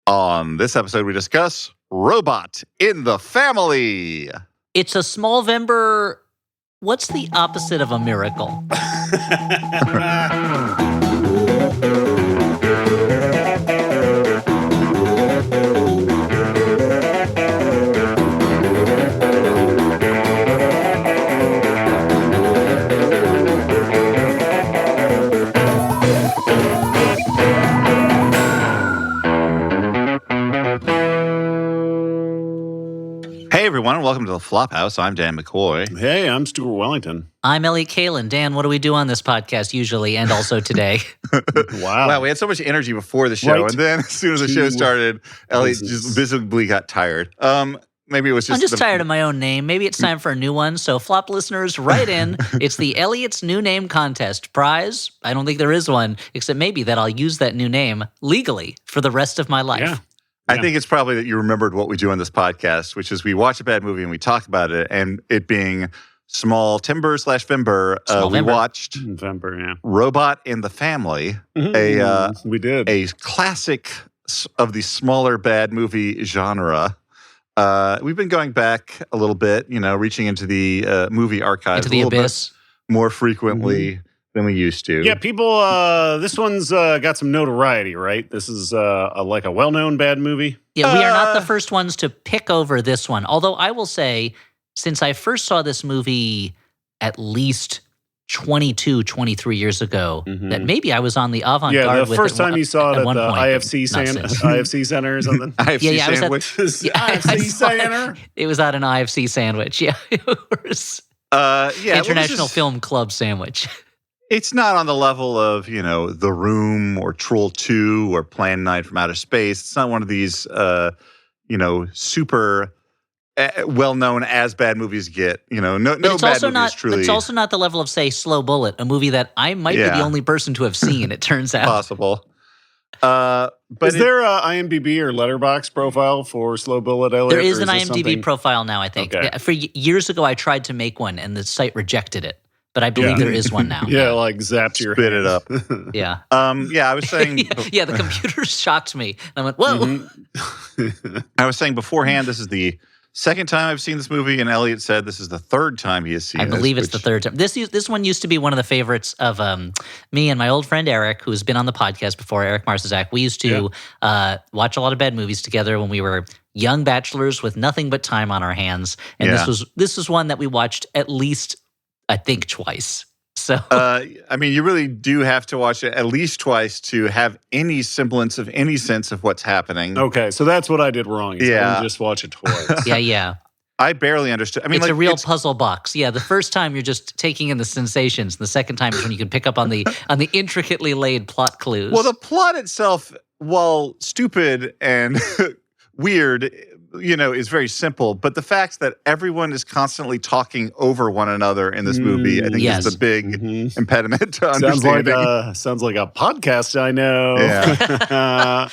On this episode, we discuss Robot in the Family. It's a Smallvember. What's the opposite of a miracle? Hey, everyone. Welcome to the Flophouse. I'm Dan McCoy. Hey, I'm Stuart Wellington. I'm Elliot Kalin. Dan, what do we do on this podcast usually and also today? Wow. We had so much energy before the show, Right. and then as soon as the show started, Elliot just visibly got tired. Maybe it was just I'm just tired of my own name. Maybe it's time for a new one. So Flop listeners, write in. It's the Elliot's New Name Contest. Prize? I don't think there is one, except maybe that I'll use that new name legally for the rest of my life. Yeah. I think it's probably that you remembered what we do on this podcast, which is we watch a bad movie and we talk about it, and it being Small Timber / Vember, we watched November, yeah. Robot in the Family, We did. a classic of the smaller bad movie genre. We've been going back a little bit, reaching into the movie archives Into the a little abyss. bit more frequently than we used to. Yeah, people, this one's got some notoriety, right? This is like a well-known bad movie. Yeah, we are not the first ones to pick over this one. Although I will say, since I first saw this movie at least 22, 23 years ago, that maybe I was on the avant-garde Yeah, the with first time you saw it at one the point, IFC, but not since. IFC Center or something. IFC I was at- sandwich. I IFC saw it. Center? It was at an IFC sandwich. Yeah, it was International Film Club sandwich. It's not on the level of, The Room or Troll 2 or Plan 9 from Outer Space. It's not one of these, super well-known as bad movies get. No But it's bad also movie not. is truly But it's also not the level of, say, Slow Bullet, a movie that I might be the only person to have seen. It turns out. possible. But Is there a IMDb or Letterboxd profile for Slow Bullet, Elliot? There is or an this IMDb something- profile now, I think. Okay. For years ago, I tried to make one, and the site rejected it. But I believe Yeah. there is one now. Yeah, like zapped your spit it up. Yeah. I was saying Yeah, the computer shocked me. And I went, whoa. I was saying beforehand, this is the second time I've seen this movie, and Elliot said this is the third time he has seen it. I believe it's the third time. This one used to be one of the favorites of me and my old friend Eric, who's been on the podcast before, Eric Marzazak. We used to watch a lot of bad movies together when we were young bachelors with nothing but time on our hands. And this was one that we watched at least, I think, twice. So you really do have to watch it at least twice to have any semblance of any sense of what's happening. Okay, so that's what I did wrong. Is I didn't just watch it twice. yeah. I barely understood. I mean, It's a real puzzle box. Yeah, the first time you're just taking in the sensations. The second time is when you can pick up on the intricately laid plot clues. Well, the plot itself, while stupid and weird, is very simple. But the fact that everyone is constantly talking over one another in this movie, I think Yes. is the big impediment to understanding. Sounds like a podcast I know. Yeah.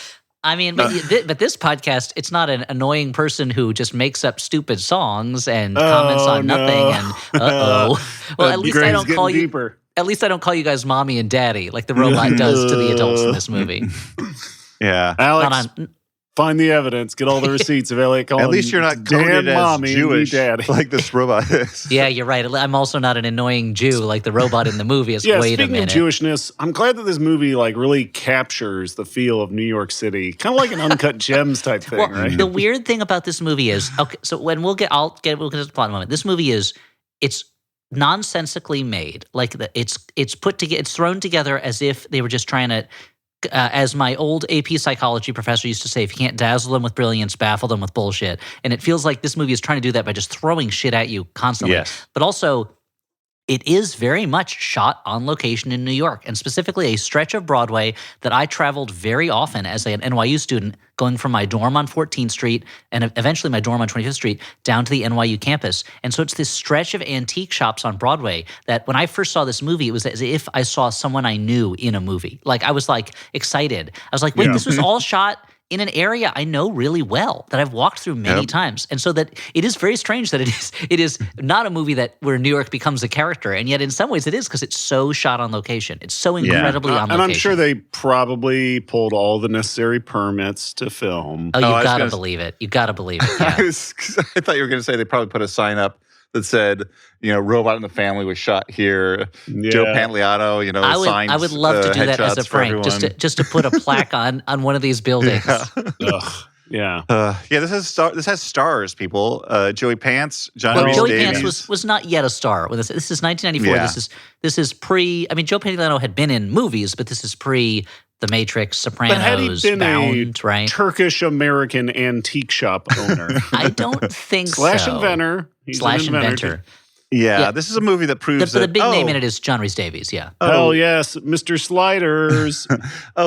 I mean, but this podcast, it's not an annoying person who just makes up stupid songs and comments on nothing. And well, at least I don't call you. Deeper. At least I don't call you guys mommy and daddy like the robot does to the adults in this movie. Yeah. Alex, find the evidence. Get all the receipts of Elliot calling At least you're not Dan coded as mommy and me Jewish daddy. like this robot is. Yeah, you're right. I'm also not an annoying Jew like the robot in the movie. It's, Yeah, wait a speaking of minute. Jewishness, I'm glad that this movie really captures the feel of New York City, kind of like an Uncut Gems type thing, Well, right? the weird thing about this movie is, okay, so when we'll get to the plot in a moment. This movie it's nonsensically made. Like it's put together, it's thrown together as if they were just trying to, as my old AP psychology professor used to say, if you can't dazzle them with brilliance, baffle them with bullshit. And it feels like this movie is trying to do that by just throwing shit at you constantly. Yes. But also, it is very much shot on location in New York, and specifically a stretch of Broadway that I traveled very often as an NYU student, going from my dorm on 14th Street and eventually my dorm on 25th Street down to the NYU campus. And so it's this stretch of antique shops on Broadway that when I first saw this movie, it was as if I saw someone I knew in a movie. Like I was excited. I was like, wait, this was all shot in an area I know really well, that I've walked through many times. And so that it is very strange that it is not a movie where New York becomes a character, and yet in some ways it is, because it's so shot on location. It's so incredibly on location. And I'm sure they probably pulled all the necessary permits to film. Oh, you gotta believe it. You gotta believe it. Yeah. I thought you were going to say they probably put a sign up that said, Robot in the Family was shot here. Yeah. Joe Pantoliano, I would love to do that as a prank, just to put a plaque on one of these buildings. Yeah. This has stars, people. Joey Pants, John Rhys Joey Davies. Pants was not yet a star. This is 1994. Yeah. This is pre. I mean, Joe Pantoliano had been in movies, but this is pre The Matrix, Sopranos, But had he been Bound, right? Turkish-American antique shop owner? I don't think Slash so. inventor. He's Slash an inventor. Yeah, this is a movie that proves The that. big name in it is John Rhys Davies. Yeah. Hell yes, Mr. Sliders.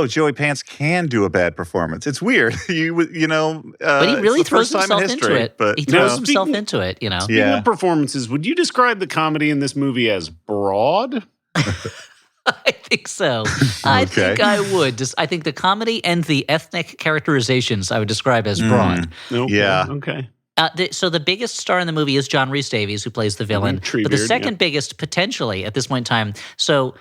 Joey Pants can do a bad performance. It's weird. But he really throws himself into it. But, he throws himself into it. Speaking of performances, would you describe the comedy in this movie as broad? I think so. I think I would. I think the comedy and the ethnic characterizations I would describe as broad. Okay. Yeah. Okay. So the biggest star in the movie is John Rhys Davies, who plays the villain. But the second biggest, potentially, at this point in time, so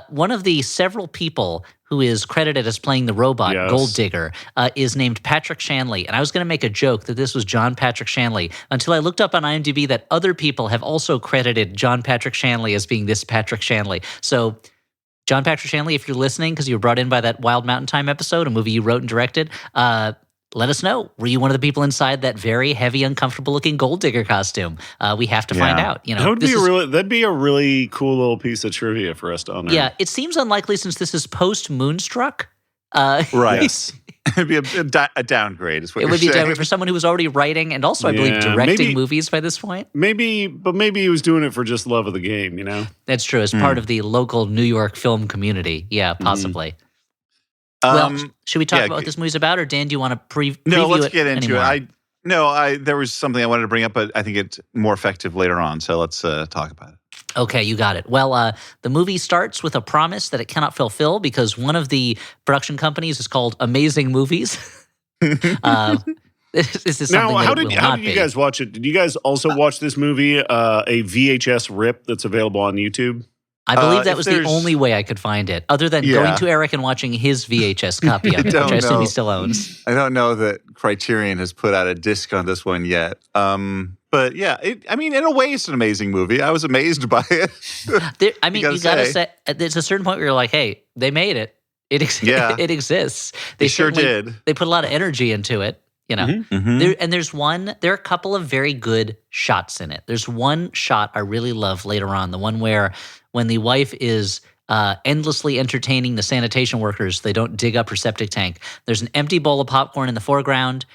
one of the several people who is credited as playing the robot, Gold Digger, is named Patrick Shanley. And I was going to make a joke that this was John Patrick Shanley until I looked up on IMDb that other people have also credited John Patrick Shanley as being this Patrick Shanley. So John Patrick Shanley, if you're listening, because you were brought in by that Wild Mountain Time episode, a movie you wrote and directed, let us know. Were you one of the people inside that very heavy, uncomfortable-looking Gold Digger costume? We have to find out. That'd be a really cool little piece of trivia for us to unearth. Yeah, it seems unlikely since this is post Moonstruck. Right. It'd be a downgrade, is what it you're would be saying. downgrade for someone who was already writing and also, I believe, directing movies by this point. Maybe he was doing it for just love of the game, That's true. As part of the local New York film community. Yeah, possibly. Well, should we talk about what this movie's about, or Dan, do you want to preview it? No, let's get into anymore? it. There was something I wanted to bring up, but I think it's more effective later on. So let's talk about it. Okay, you got it. Well, the movie starts with a promise that it cannot fulfill because one of the production companies is called Amazing Movies. This is something how that did you guys watch it? Did you guys also watch this movie, a VHS rip that's available on YouTube? I believe that was the only way I could find it, other than going to Eric and watching his VHS copy of it, which I assume he still owns. I don't know that Criterion has put out a disc on this one yet. But yeah, in a way, it's an amazing movie. I was amazed by it. You gotta say, there's a certain point where you're like, hey, they made it. It exists. They sure did. They put a lot of energy into it. There are a couple of very good shots in it. There's one shot I really love later on, the one where when the wife is endlessly entertaining the sanitation workers, they don't dig up her septic tank. There's an empty bowl of popcorn in the foreground.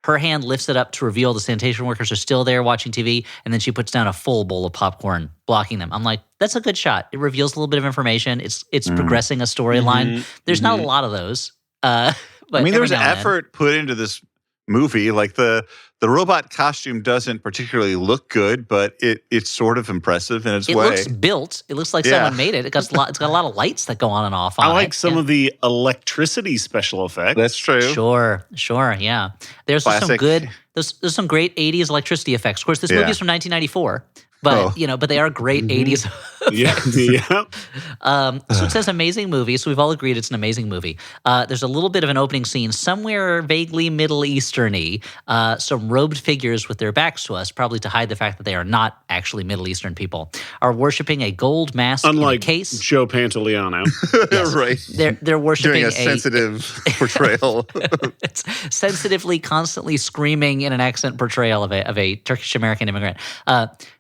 Her hand lifts it up to reveal the sanitation workers are still there watching TV, and then she puts down a full bowl of popcorn, blocking them. I'm like, that's a good shot. It reveals a little bit of information. It's progressing a storyline. There's not a lot of those. But there was effort put into this movie. Like the robot costume doesn't particularly look good, but it's sort of impressive in its way. It looks built. It looks like someone made it. It's got a lot of lights that go on and off on it. I like some of the electricity special effects. That's true. Sure, yeah. There's some good. There's some great 80s electricity effects. Of course, this movie is from 1994. But they are great 80s. Yeah. So it says amazing movie. So we've all agreed it's an amazing movie. There's a little bit of an opening scene somewhere vaguely Middle Eastern-y. Some robed figures with their backs to us, probably to hide the fact that they are not actually Middle Eastern people, are worshiping a gold mask in a case. Joe Pantoliano. Yes. Right. They're worshiping doing a sensitive portrayal. It's sensitively, constantly screaming in an accent portrayal of a Turkish-American immigrant.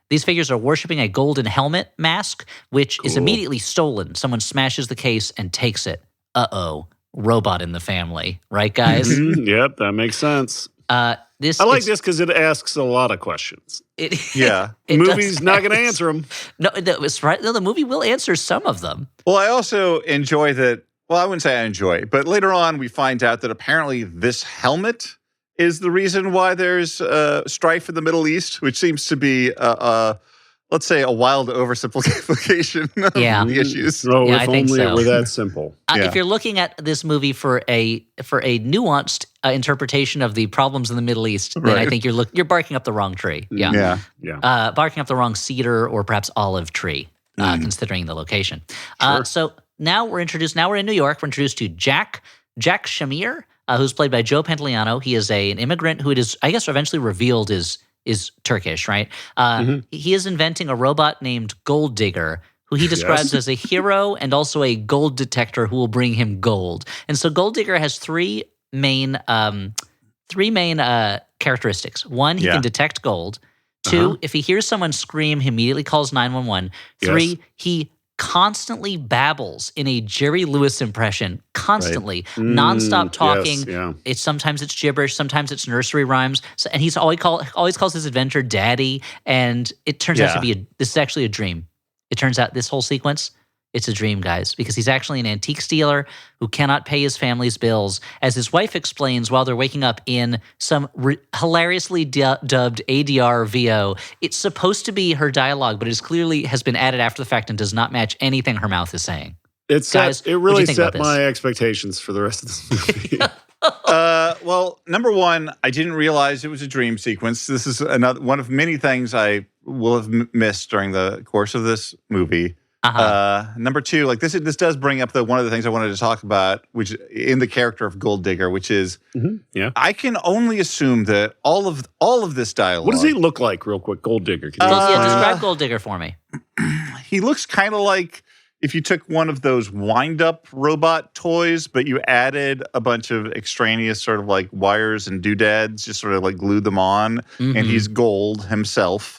These figures are worshiping a golden helmet mask, which is immediately stolen. Someone smashes the case and takes it. Uh-oh. Robot in the family. Right, guys? Yep, that makes sense. I like this because it asks a lot of questions. Movie's not going to answer them. No, that's right. No, the movie will answer some of them. Well, I also enjoy that. Well, I wouldn't say I enjoy, but later on we find out that apparently this helmet is the reason why there's strife in the Middle East, which seems to be a let's say, a wild oversimplification of the issues. Oh, if only it were that simple. If you're looking at this movie for a nuanced interpretation of the problems in the Middle East, then I think you're barking up the wrong tree. Yeah. Barking up the wrong cedar or perhaps olive tree, considering the location. Sure. So now we're in New York. We're introduced to Jack Shamir, who's played by Joe Pantoliano. He is an immigrant who it is, I guess, eventually revealed is Turkish, right? He is inventing a robot named Gold Digger, who he describes as a hero and also a gold detector who will bring him gold. And so Gold Digger has three main characteristics. One, he can detect gold. Two, if he hears someone scream, he immediately calls 911. Three, he constantly babbles in a Jerry Lewis impression, constantly, nonstop talking. Yes, sometimes it's gibberish, sometimes it's nursery rhymes, and he's always calls his adventure Daddy. And it turns out to be this is actually a dream. It turns out this whole sequence, it's a dream, guys, because he's actually an antique stealer who cannot pay his family's bills, as his wife explains while they're waking up in some hilariously dubbed ADR VO. It's supposed to be her dialogue, but it clearly has been added after the fact and does not match anything her mouth is saying. It really set my expectations for the rest of this movie. Well, number one, I didn't realize it was a dream sequence. This is one of many things I will have missed during the course of this movie. Number two, like this does bring up one of the things I wanted to talk about, which in the character of Gold Digger, which is I can only assume that all of this dialogue. What does he look like, real quick? Gold Digger. Can you describe Gold Digger for me. He looks kind of like if you took one of those wind-up robot toys, but you added a bunch of extraneous sort of like wires and doodads, just sort of like glued them on, and he's gold himself.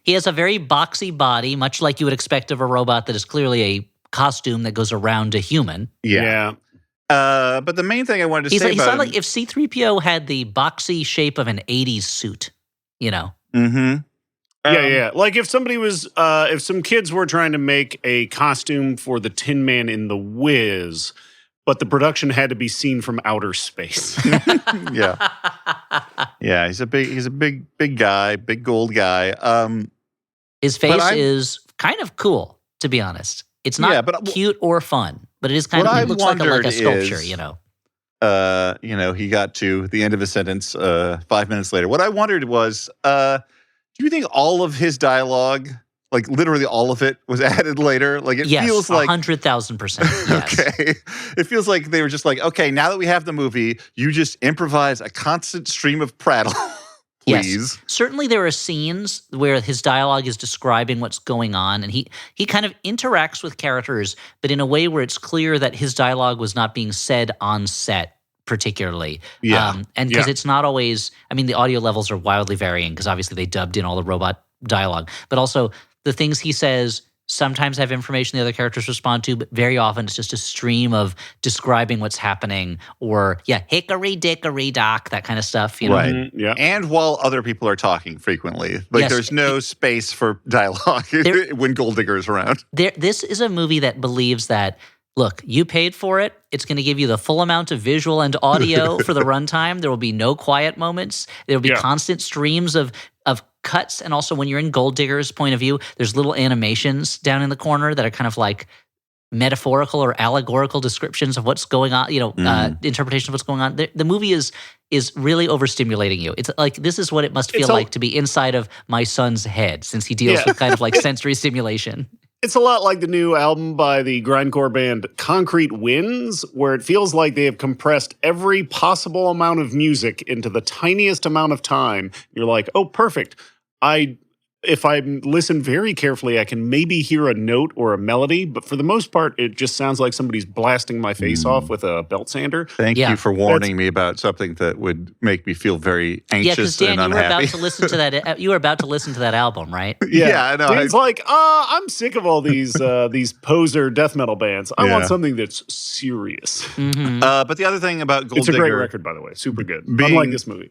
He has a very boxy body, much like you would expect of a robot that is clearly a costume that goes around a human. Yeah. But the main thing I wanted to say about him, like if C-3PO had the boxy shape of an 80s suit, you know? Like if somebody was, if some kids were trying to make a costume for the Tin Man in The Wiz, but the production had to be seen from outer space. Yeah, he's a big guy, big gold guy. His face is kind of cool, to be honest. It's not cute or fun, but it is kind of, it looks like a sculpture, you know. He got to the end of his sentence 5 minutes later. What I wondered was, do you think all of his dialogue, like literally all of it, was added later? Like it feels like 100,000%. Yes. Okay, it feels like they were just like, okay, now that we have the movie, you just improvise a constant stream of prattle. Please. Yes. Certainly there are scenes where his dialogue is describing what's going on, and he kind of interacts with characters, but in a way where it's clear that his dialogue was not being said on set particularly. And because it's not always, I mean, the audio levels are wildly varying because obviously they dubbed in all the robot dialogue, but also the things he says sometimes have information the other characters respond to, but very often it's just a stream of describing what's happening or, hickory dickory dock, that kind of stuff. You know? Right. And while other people are talking frequently. Like there's no space for dialogue when Gold Digger is around. This is a movie that believes that, look, you paid for it. It's going to give you the full amount of visual and audio for the runtime. There will be no quiet moments. There will be constant streams of cuts. And also when you're in Gold Digger's point of view, there's little animations down in the corner that are kind of like metaphorical or allegorical descriptions of what's going on, interpretation of what's going on. The movie is really overstimulating you. It's like, this is what it must feel like to be inside of my son's head, since he deals with kind of like sensory stimulation. It's a lot like the new album by the grindcore band Concrete Winds, where it feels like they have compressed every possible amount of music into the tiniest amount of time. You're like, oh, perfect. If I listen very carefully, I can maybe hear a note or a melody, but for the most part, it just sounds like somebody's blasting my face off with a belt sander. Thank you for warning me about something that would make me feel very anxious and unhappy. You were about to listen to that. You were about to listen to that album, right? I know. It's like, I'm sick of all these poser death metal bands. I want something that's serious. Mm-hmm. But the other thing about Gold Digger, it's a great record, by the way, super good. Unlike this movie,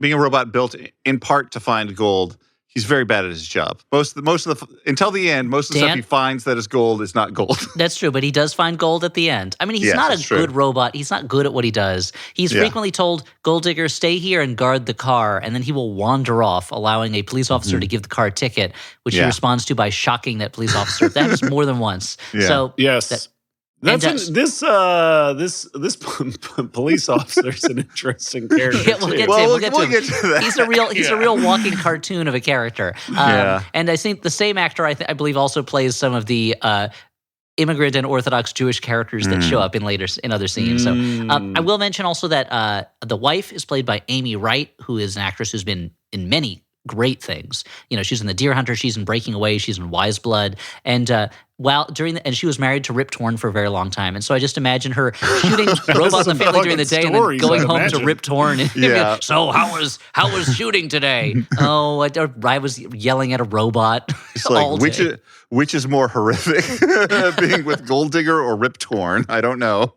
being a robot built in part to find gold, he's very bad at his job. Until the end, most of the stuff he finds that is gold is not gold. That's true, but he does find gold at the end. I mean, he's not a good robot. He's not good at what he does. He's frequently told, Gold Digger, stay here and guard the car, and then he will wander off, allowing a police officer to give the car a ticket, which he responds to by shocking that police officer. That happens more than once. Yeah. So yes. This police officer's an interesting character. Yeah, we'll get to him. He's a real walking cartoon of a character. And I think the same actor I believe also plays some of the immigrant and Orthodox Jewish characters that show up in other scenes. So I will mention also that the wife is played by Amy Wright, who is an actress who's been in many great things. You know, she's in The Deer Hunter, she's in Breaking Away, she's in Wise Blood, and and she was married to Rip Torn for a very long time. And so I just imagine her shooting robots in the family during the day and then going home to Rip Torn. And so how was shooting today? Oh, I was yelling at a robot. It's like, which is more horrific, being with Gold Digger or Rip Torn? I don't know.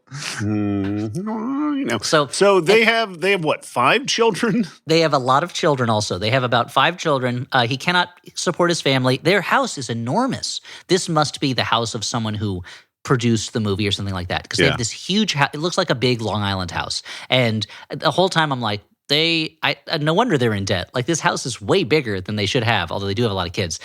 So they have what, 5 children? They have a lot of children also. They have about 5 children. He cannot support his family. Their house is enormous. This must be the house of someone who produced the movie or something like that, because they have this huge house. It looks like a big Long Island house. And the whole time I'm like, no wonder they're in debt. Like, this house is way bigger than they should have, although they do have a lot of kids.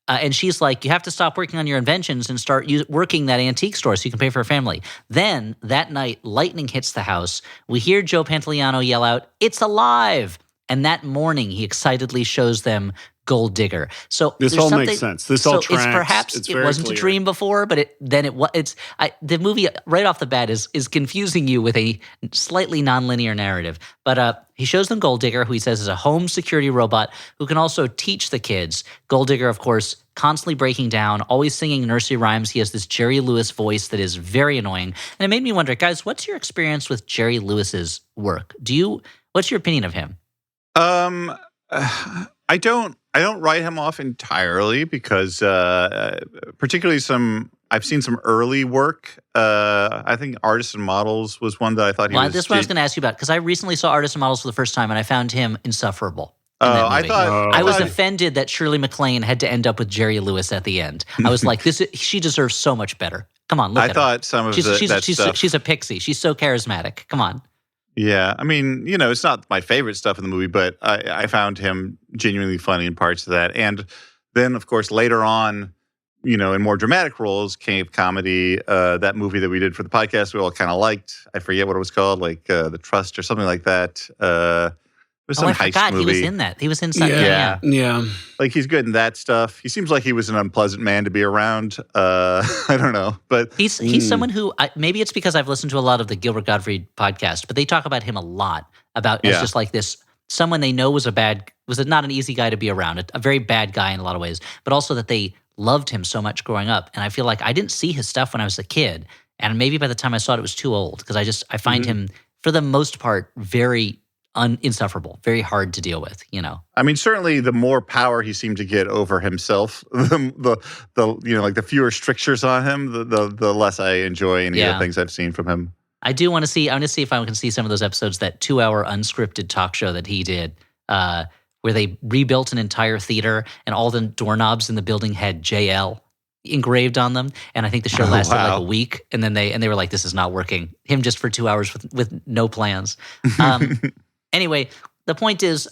And she's like, you have to stop working on your inventions and start working that antique store so you can pay for a family. Then that night, lightning hits the house. We hear Joe Pantoliano yell out, "It's alive!" And that morning, he excitedly shows them Gold Digger. So this all makes sense. This all tracks. Perhaps it wasn't a dream before, but the movie right off the bat is confusing you with a slightly nonlinear narrative. But he shows them Gold Digger, who he says is a home security robot who can also teach the kids. Gold Digger, of course, constantly breaking down, always singing nursery rhymes. He has this Jerry Lewis voice that is very annoying. And it made me wonder, guys, what's your experience with Jerry Lewis's work? What's your opinion of him? I don't write him off entirely because particularly I've seen some early work. I think Artists and Models was one that I thought he was. This is what I was going to ask you about, because I recently saw Artists and Models for the first time and I found him insufferable. I was offended that Shirley MacLaine had to end up with Jerry Lewis at the end. I was like, she deserves so much better. Come on, look at her. I thought some of that stuff. She's a pixie. She's so charismatic. Come on. Yeah, I mean, it's not my favorite stuff in the movie, but I found him genuinely funny in parts of that. And then, of course, later on, in more dramatic roles, King of Comedy, that movie that we did for the podcast we all kind of liked. I forget what it was called, like The Trust or something like that. It was some heist movie. He was in that. He was in something. Yeah. Like, he's good in that stuff. He seems like he was an unpleasant man to be around. I don't know, but he's someone who maybe it's because I've listened to a lot of the Gilbert Gottfried podcast, but they talk about him a lot as just like this someone they know was not an easy guy to be around, a very bad guy in a lot of ways, but also that they loved him so much growing up. And I feel like I didn't see his stuff when I was a kid, and maybe by the time I saw it was too old, because I find him for the most part very insufferable, very hard to deal with, I mean, certainly the more power he seemed to get over himself, the like the fewer strictures on him, the less I enjoy any of the things I've seen from him. I do want to see. I want to see if I can see some of those episodes, that 2-hour unscripted talk show that he did, where they rebuilt an entire theater and all the doorknobs in the building had JL engraved on them, and I think the show lasted like a week, and then they were like, "This is not working." Him just for 2 hours with no plans. Anyway, the point is,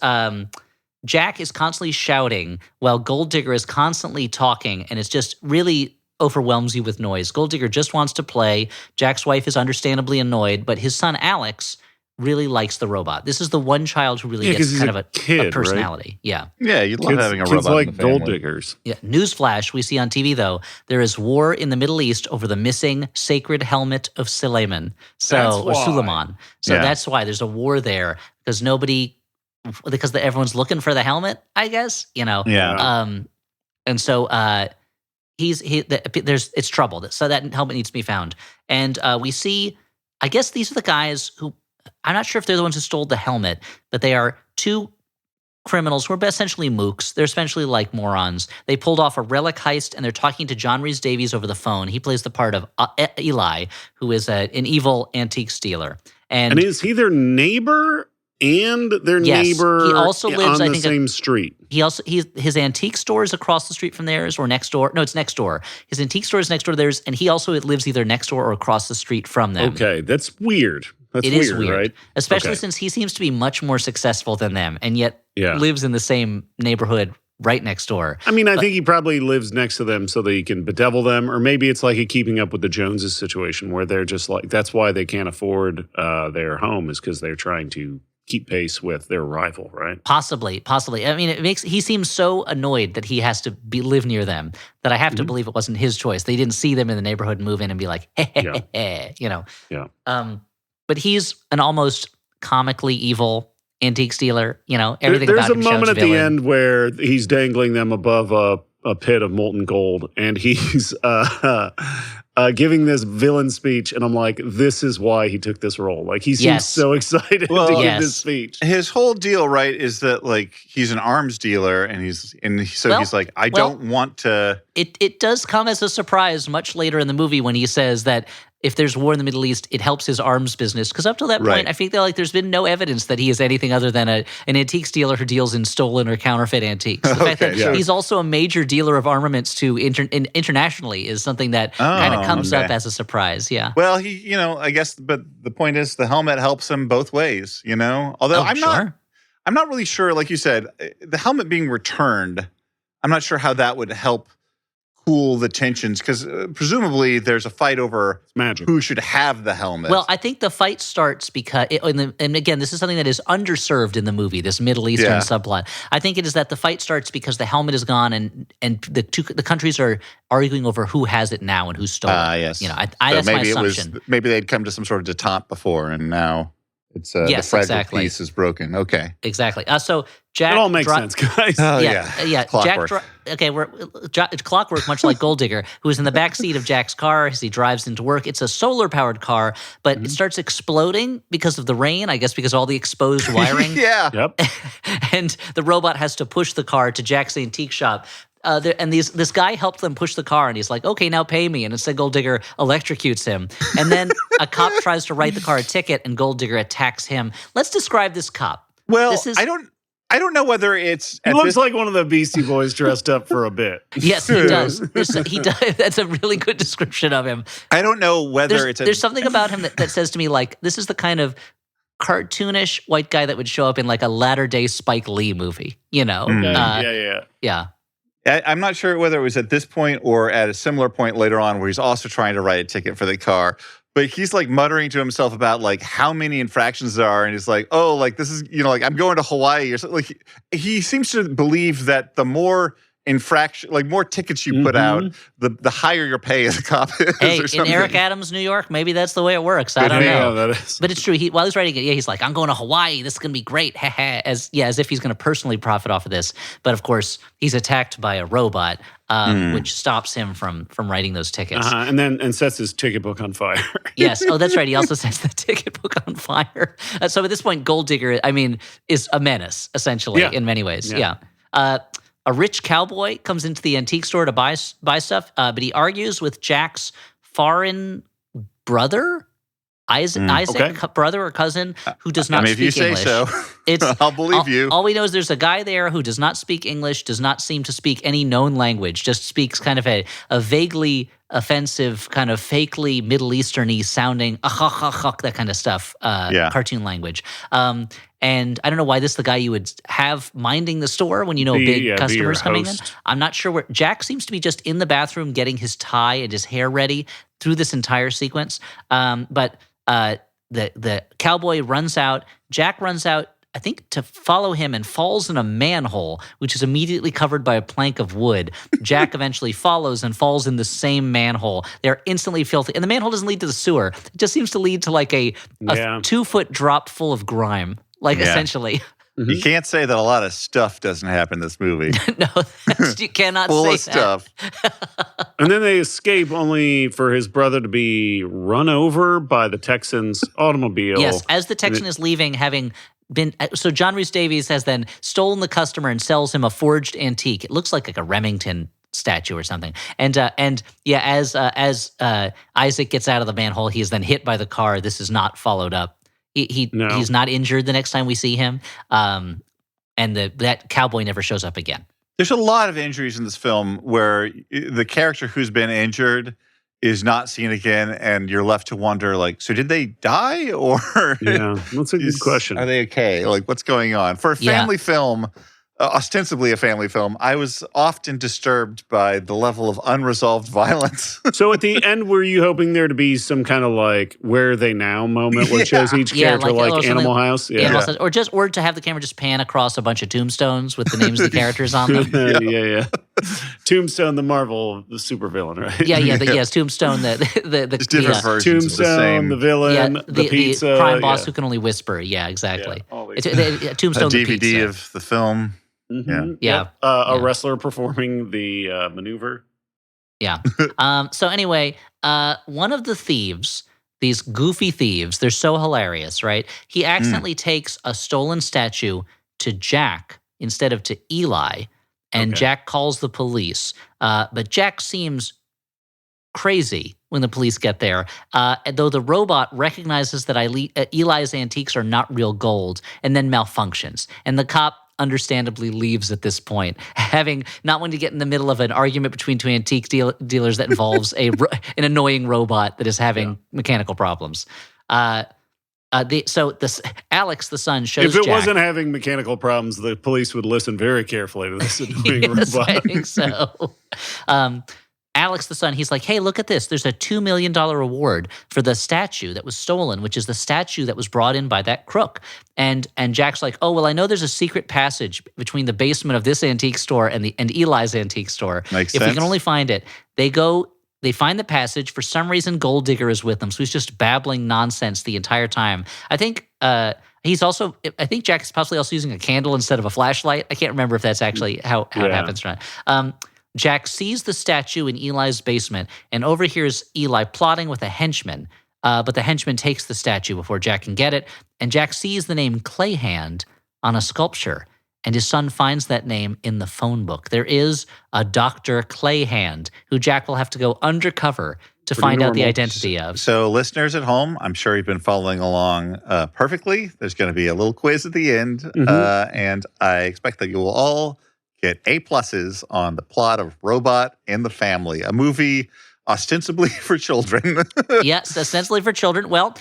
Jack is constantly shouting while Gold Digger is constantly talking, and it's just really overwhelms you with noise. Gold Digger just wants to play. Jack's wife is understandably annoyed, but his son Alex really likes the robot. This is the one child who really gets kind of a personality. Right? Yeah, you love having a robot. Kids like in the family. Gold Diggers. Yeah. Newsflash: we see on TV though, there is war in the Middle East over the missing sacred helmet of Suleiman. Or Suleiman. So that's why there's a war there, because everyone's looking for the helmet, I guess. Yeah. And so it's trouble. So that helmet needs to be found. And we see, I guess these are the guys who, I'm not sure if they're the ones who stole the helmet, but they are 2 criminals who are essentially mooks. They're essentially like morons. They pulled off a relic heist, and they're talking to John Rhys Davies over the phone. He plays the part of Eli, who is an evil antique stealer. And is he their neighbor and their Yes. neighbor He also lives, on I the think, same street. His antique store is across the street from theirs or next door. No, it's next door. His antique store is next door to theirs, and he also lives either next door or across the street from them. Okay, that's weird. That's It is weird, right? especially Okay. since he seems to be much more successful than them, and yet Yeah. lives in the same neighborhood right next door. I mean, I think he probably lives next to them so that he can bedevil them, or maybe it's like a keeping up with the Joneses situation where they're just like, that's why they can't afford their home is because they're trying to keep pace with their rival, right? Possibly. I mean, he seems so annoyed that he has to live near them that I have to Mhm. believe it wasn't his choice. They didn't see them in the neighborhood and move in and be like, hey, you know. Yeah. But he's an almost comically evil antique stealer. You know, everything There's about a him moment shouts at the villain. end where he's dangling them above a pit of molten gold, and he's giving this villain speech, and I'm like, this is why he took this role. Like, he seems Yes. so excited Well, to give yes. this speech. His whole deal, right, is that like he's an arms dealer, and Well, he's like, I don't want to. It does come as a surprise much later in the movie when he says that if there's war in the Middle East, it helps his arms business. Because up to that Right. point, I think that like there's been no evidence that he is anything other than an antique dealer who deals in stolen or counterfeit antiques. The fact Okay, that sure. he's also a major dealer of armaments internationally is something that kind of comes up okay. as a surprise. Yeah. Well, I guess, but the point is, the helmet helps him both ways. Although I'm not really sure. Like you said, the helmet being returned, I'm not sure how that would help cool the tensions because presumably there's a fight over It's magic. who should have the helmet. Well, I think the fight starts because, and again, this is something that is underserved in the movie, this Middle Eastern Yeah. subplot. I think it is that the fight starts because the helmet is gone, and the countries are arguing over who has it now and who stole it. yes. So So that's my maybe assumption. maybe they'd come to some sort of detente before, and now it's the Yes, fragile exactly. piece is broken. Okay. Exactly. So Jack, It all makes sense, guys. Oh yeah. Clockwork. It's Clockwork, much like Gold Digger, who is in the back seat of Jack's car as he drives into work. It's a solar-powered car, but it starts exploding because of the rain. I guess because of all the exposed wiring. Yeah. Yep. And the robot has to push the car to Jack's antique shop. This guy helped them push the car, and he's like, "Okay, now pay me." And instead, Gold Digger electrocutes him. And then a cop tries to write the car a ticket, and Gold Digger attacks him. Let's describe this cop. Well, This is- I don't know whether it's He at looks this- like one of the Beastie Boys dressed up for a bit. Yes, he does. He does. That's a really good description of him. I don't know whether There's something about him that says to me like, this is the kind of cartoonish white guy that would show up in like a latter-day Spike Lee movie. You know? Yeah. I'm not sure whether it was at this point or at a similar point later on where he's also trying to write a ticket for the car. But he's like muttering to himself about like how many infractions there are. And he's like, oh, like this is, like I'm going to Hawaii or something. Like he seems to believe that the more more tickets you put out, the higher your pay as a cop is. Hey, or in something. Eric Adams, New York, maybe that's the way it works. I Could don't be. know. that is. But it's true. While he's writing it, he's like, I'm going to Hawaii. This is going to be great. as if he's going to personally profit off of this. But of course, he's attacked by a robot, which stops him from writing those tickets. And sets his ticket book on fire. Yes. Oh, that's right. He also sets the ticket book on fire. So at this point, Gold Digger, is a menace, essentially, in many ways. Yeah. A rich cowboy comes into the antique store to buy stuff, but he argues with Jack's foreign brother, Isaac, brother or cousin, who does not if you speak say English. so, I'll believe you. All we know is there's a guy there who does not speak English, does not seem to speak any known language, just speaks kind of a vaguely offensive, kind of fakely Middle Eastern-y sounding, that kind of stuff, cartoon language. And I don't know why this is the guy you would have minding the store when you know big customers coming in. I'm not sure where. Jack seems to be just in the bathroom getting his tie and his hair ready through this entire sequence. But the cowboy runs out. Jack runs out, I think, to follow him and falls in a manhole, which is immediately covered by a plank of wood. Jack eventually follows and falls in the same manhole. They're instantly filthy. And the manhole doesn't lead to the sewer. It just seems to lead to like a 2-foot drop full of grime, essentially. You can't say that a lot of stuff doesn't happen in this movie. No, you cannot Full say of stuff. And then they escape only for his brother to be run over by the Texans' automobile. Yes, as the Texan is leaving, having been so John Rhys Davies has then stolen the customer and sells him a forged antique. It looks like a Remington statue or something. And as Isaac gets out of the manhole, he is then hit by the car. This is not followed up He's not injured the next time we see him. And that cowboy never shows up again. There's a lot of injuries in this film where the character who's been injured is not seen again, and you're left to wonder, like, so did they die, or that's a good question. Are they okay? Like, what's going on? For a family film, ostensibly a family film, I was often disturbed by the level of unresolved violence. So at the end, were you hoping there to be some kind of like "Where are they now" moment, which shows each character like Animal House, or to have the camera just pan across a bunch of tombstones with the names of the characters on them. Yeah. Tombstone, the Marvel supervillain, right? Yes, Tombstone, the different versions Tombstone, of the same. the villain, the pizza, the crime boss who can only whisper. Yeah, exactly. Tombstone, a the DVD pizza. of the film. Yeah. A wrestler performing the maneuver. Yeah. So anyway, one of the thieves, these goofy thieves, they're so hilarious, right? He accidentally takes a stolen statue to Jack instead of to Eli, and Jack calls the police. But Jack seems crazy when the police get there, though the robot recognizes that Eli's antiques are not real gold and then malfunctions. And the cop understandably leaves at this point, having not wanting to get in the middle of an argument between two antique dealers that involves an annoying robot that is having mechanical problems. Alex, the son, shows If it Jack, wasn't having mechanical problems, the police would listen very carefully to this annoying robot. I think so. Alex, the son, he's like, hey, look at this. There's a $2 million reward for the statue that was stolen, which is the statue that was brought in by that crook. And Jack's like, oh, well, I know there's a secret passage between the basement of this antique store and Eli's antique store. Makes if sense. we can only find it. They find the passage. For some reason, Gold Digger is with them. So he's just babbling nonsense the entire time. I think I think Jack is possibly also using a candle instead of a flashlight. I can't remember if that's actually how it happens or not. Jack sees the statue in Eli's basement and overhears Eli plotting with a henchman, but the henchman takes the statue before Jack can get it, and Jack sees the name Clayhand on a sculpture, and his son finds that name in the phone book. There is a Dr. Clayhand who Jack will have to go undercover to find out the identity of. So listeners at home, I'm sure you've been following along perfectly. There's going to be a little quiz at the end, and I expect that you will all get A+ on the plot of Robot in the Family, a movie ostensibly for children. Yes, ostensibly for children. Well,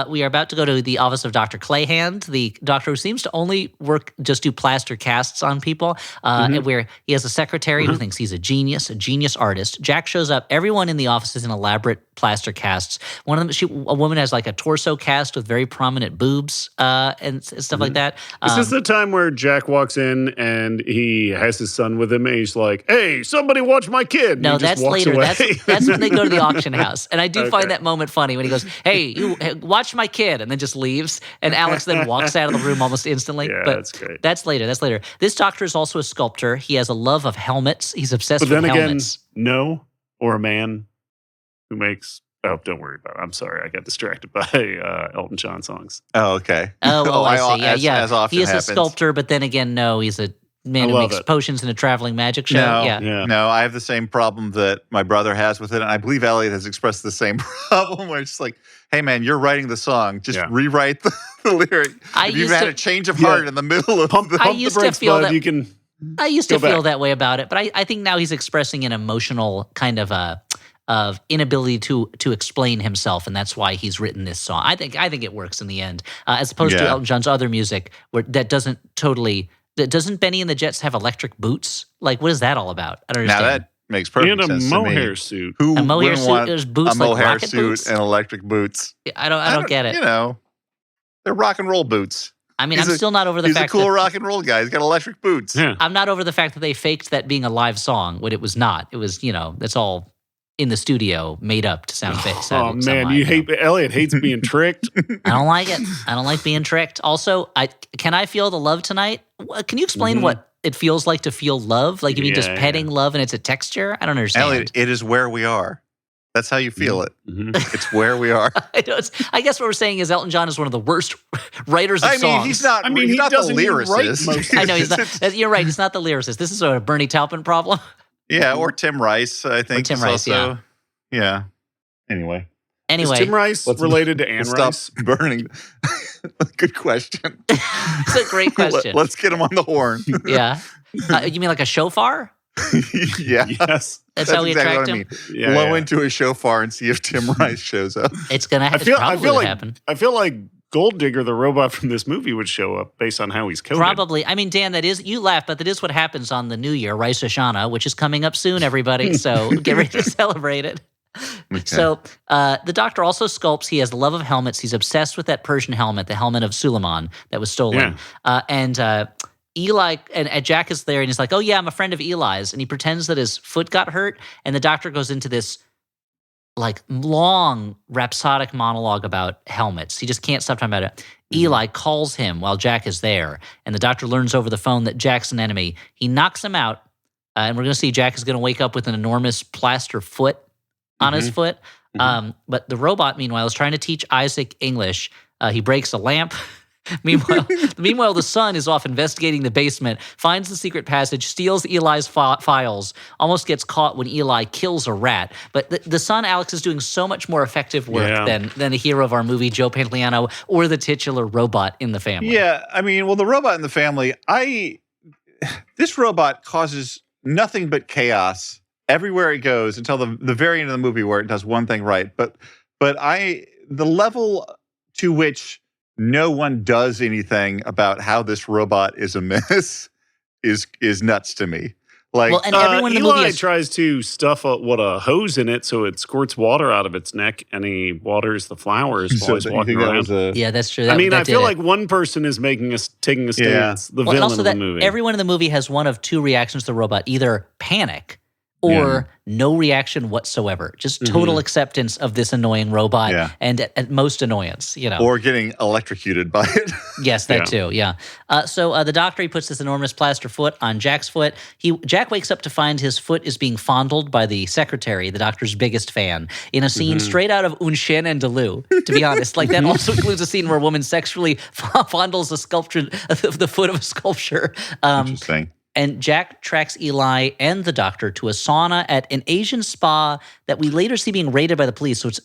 we are about to go to the office of Dr. Clayhand, the doctor who seems to only do plaster casts on people, where he has a secretary who thinks he's a genius artist. Jack shows up. Everyone in the office is in elaborate plaster casts. One of them, a woman has like a torso cast with very prominent boobs and stuff like that. Is this the time where Jack walks in and he has his son with him and he's like, hey, somebody watch my kid? No, that's later. Away. That's when they go to the auction house. And I do find that moment funny when he goes, hey, you watch my kid, and then just leaves. And Alex then walks out of the room almost instantly. Yeah, but that's great. That's later. This doctor is also a sculptor. He has a love of helmets. He's obsessed with helmets. Or a man who makes... Oh, don't worry about it. I'm sorry. I got distracted by Elton John songs. Oh, okay. Oh, I see. Yeah. As often he is happens. A sculptor, but then again, no, he's a man who makes potions in a traveling magic show. No, I have the same problem that my brother has with it, and I believe Elliot has expressed the same problem where it's like, hey, man, you're writing the song. Just rewrite the lyric. If you've had a change of heart in the middle of I used to feel that. You can I used to feel that way about it, but I think now he's expressing an emotional kind of inability to explain himself, and that's why he's written this song. I think it works in the end, as opposed to Elton John's other music, doesn't Benny and the Jets have electric boots? Like, what is that all about? I don't understand. Now that makes perfect sense. And a mohair suit. Who a mohair wouldn't suit? want There's boots a like mohair rocket suit boots? and electric boots? I don't get it. You know, they're rock and roll boots. I mean, I'm still not over the fact he's a cool rock and roll guy. He's got electric boots. Yeah. I'm not over the fact that they faked that being a live song when it was not. It was, that's all in the studio, made up to sound fake. Oh man, Elliot hates being tricked. I don't like it. I don't like being tricked. Also, can I feel the love tonight? Can you explain what it feels like to feel love? Like, you mean just petting love and it's a texture? I don't understand. Elliot, it is where we are. That's how you feel it. It's where we are. I guess what we're saying is Elton John is one of the worst writers of songs. He's not. He's not the lyricist. I know he's not. You're right. He's not the lyricist. This is a Bernie Taupin problem. Yeah, or Tim Rice. I think. Or Tim Rice. Also, yeah. Anyway. Is Tim Rice related to Anne Rice? Stop burning. Good question. It's a great question. Let's get him on the horn. Yeah. You mean like a shofar? Yeah. Yes. That's how we exactly attract what I him? mean. Yeah, Blow yeah. into a shofar and see if Tim Rice shows up. It's going to I feel like happen. I feel like Gold Digger, the robot from this movie, would show up based on how he's coded. Probably. I mean, Dan, you laugh, but that is what happens on the New Year, Rosh Hashanah, which is coming up soon, everybody. So get ready to celebrate it. Okay. So the Doctor also sculpts. He has the love of helmets. He's obsessed with that Persian helmet, the helmet of Suleiman that was stolen. And Eli and Jack is there, and he's like, "Oh yeah, I'm a friend of Eli's," and he pretends that his foot got hurt. And the Doctor goes into this like long rhapsodic monologue about helmets. He just can't stop talking about it. Eli calls him while Jack is there, and the Doctor learns over the phone that Jack's an enemy. He knocks him out, and we're going to see Jack is going to wake up with an enormous plaster foot on his foot. But the robot, meanwhile, is trying to teach Isaac English. He breaks a lamp. Meanwhile, the son is off investigating the basement, finds the secret passage, steals Eli's files, almost gets caught when Eli kills a rat. But the son, Alex, is doing so much more effective work than the hero of our movie, Joe Pantoliano, or the titular robot in the family. Yeah, I mean, well, the robot in the family, this robot causes nothing but chaos everywhere it goes until the very end of the movie where it does one thing right. But the level to which no one does anything about how this robot is amiss is nuts to me. Like, well, and everyone in the movie Eli tries to stuff a hose in it so it squirts water out of its neck, and he waters the flowers while he's walking around. Yeah, that's true. I feel like one person is taking a stance. The villain also of the movie. Everyone in the movie has one of two reactions to the robot: either panic or no reaction whatsoever. Just total acceptance of this annoying robot, and at most annoyance, or getting electrocuted by it. Yes, that too. Yeah. So the Doctor, he puts this enormous plaster foot on Jack's foot. Jack wakes up to find his foot is being fondled by the secretary, the Doctor's biggest fan, in a scene straight out of Un Chien Andalou. To be honest, like that also includes a scene where a woman sexually fondles a sculpture, the foot of a sculpture. Interesting. And Jack tracks Eli and the Doctor to a sauna at an Asian spa that we later see being raided by the police. So it's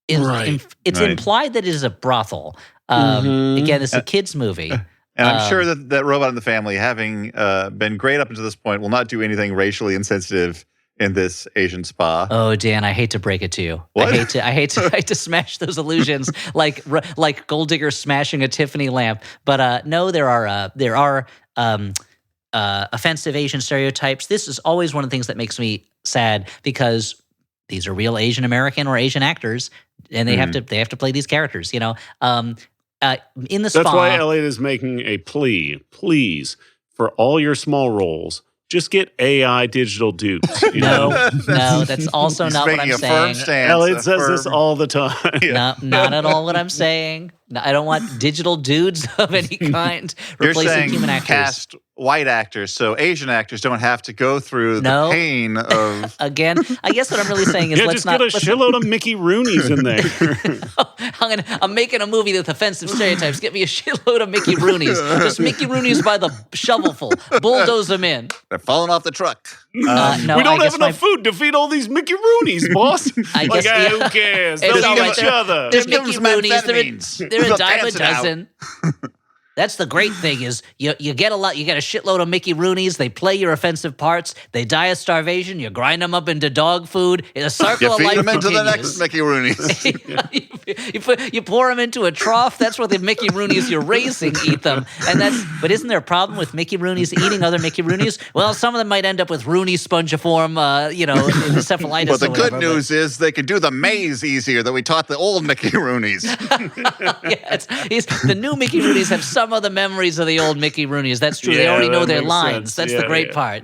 implied that it is a brothel. Again, it's a kids' movie. And I'm sure that robot in the family, having been great up until this point, will not do anything racially insensitive in this Asian spa. Oh, Dan, I hate to break it to you. What? I hate to smash those illusions like Gold Digger smashing a Tiffany lamp. But no, there are offensive Asian stereotypes. This is always one of the things that makes me sad because these are real Asian American or Asian actors, and they have to play these characters. In the spa. That's why Elliot is making a plea. Please, for all your small roles, just get AI digital dupes. No, that's also not what I'm saying. Firm stance, Elliot says this all the time. No, not at all what I'm saying. No, I don't want digital dudes of any kind replacing human actors. Cast white actors, so Asian actors don't have to go through the pain of. Again, I guess what I'm really saying is let's get a shitload of Mickey Rooney's in there. I'm making a movie with offensive stereotypes. Get me a shitload of Mickey Rooney's. Just Mickey Rooney's by the shovelful. Bulldoze them in. They're falling off the truck. No, we don't have enough food to feed all these Mickey Rooney's, boss. I guess, who cares? They'll eat each other. There's Mickey Rooney's. They're a dime a dozen. That's the great thing is you get a shitload of Mickey Rooney's. They play your offensive parts. They die of starvation. You grind them up into dog food. A circle of life feed them into continues. the next Mickey Rooney's. you pour them into a trough. That's where the Mickey Rooney's you're raising eat them. But isn't there a problem with Mickey Rooney's eating other Mickey Rooney's? Well, some of them might end up with Rooney spongiform, encephalitis. But the good news is they can do the maze easier that we taught the old Mickey Rooney's. The new Mickey Rooney's have some of the memories of the old Mickey Rooney's. That's true. They already know their lines. That's the great part.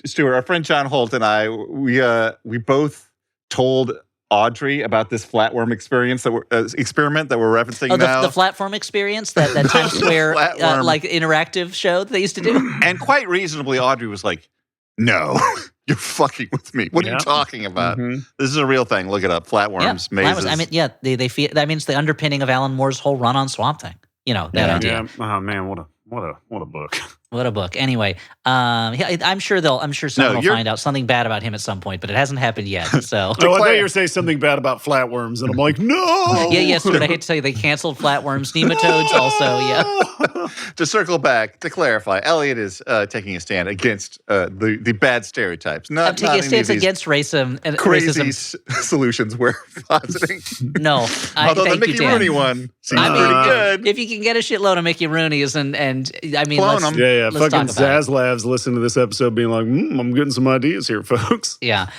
Stuart, our friend John Holt and I, we both told Audrey about this flatworm experiment that we're referencing now. The Flatform experience, that Times Square interactive show that they used to do. And quite reasonably, Audrey was like, "No, you're fucking with me. What are you talking about? This is a real thing. Look it up. Flatworms, mazes." I mean, they feel that means the underpinning of Alan Moore's whole run on Swamp Thing. That idea. Oh man, what What a book. What a book. Anyway, I'm sure someone will find out something bad about him at some point, but it hasn't happened yet. So, I thought you were saying something bad about flatworms, and I'm like, no. Yeah, Stuart. I hate to tell you, they canceled flatworms, nematodes, also. Yeah. To circle back, to clarify, Elliot is taking a stand against the bad stereotypes. I'm taking a stance against racism and crazy solutions we're positing. No, although the Mickey Rooney one seems pretty good. If you can get a shitload of Mickey Rooney's, and I mean, clone them. Yeah. Fucking Zaslav's listening to this episode, being like, I'm getting some ideas here, folks. Yeah,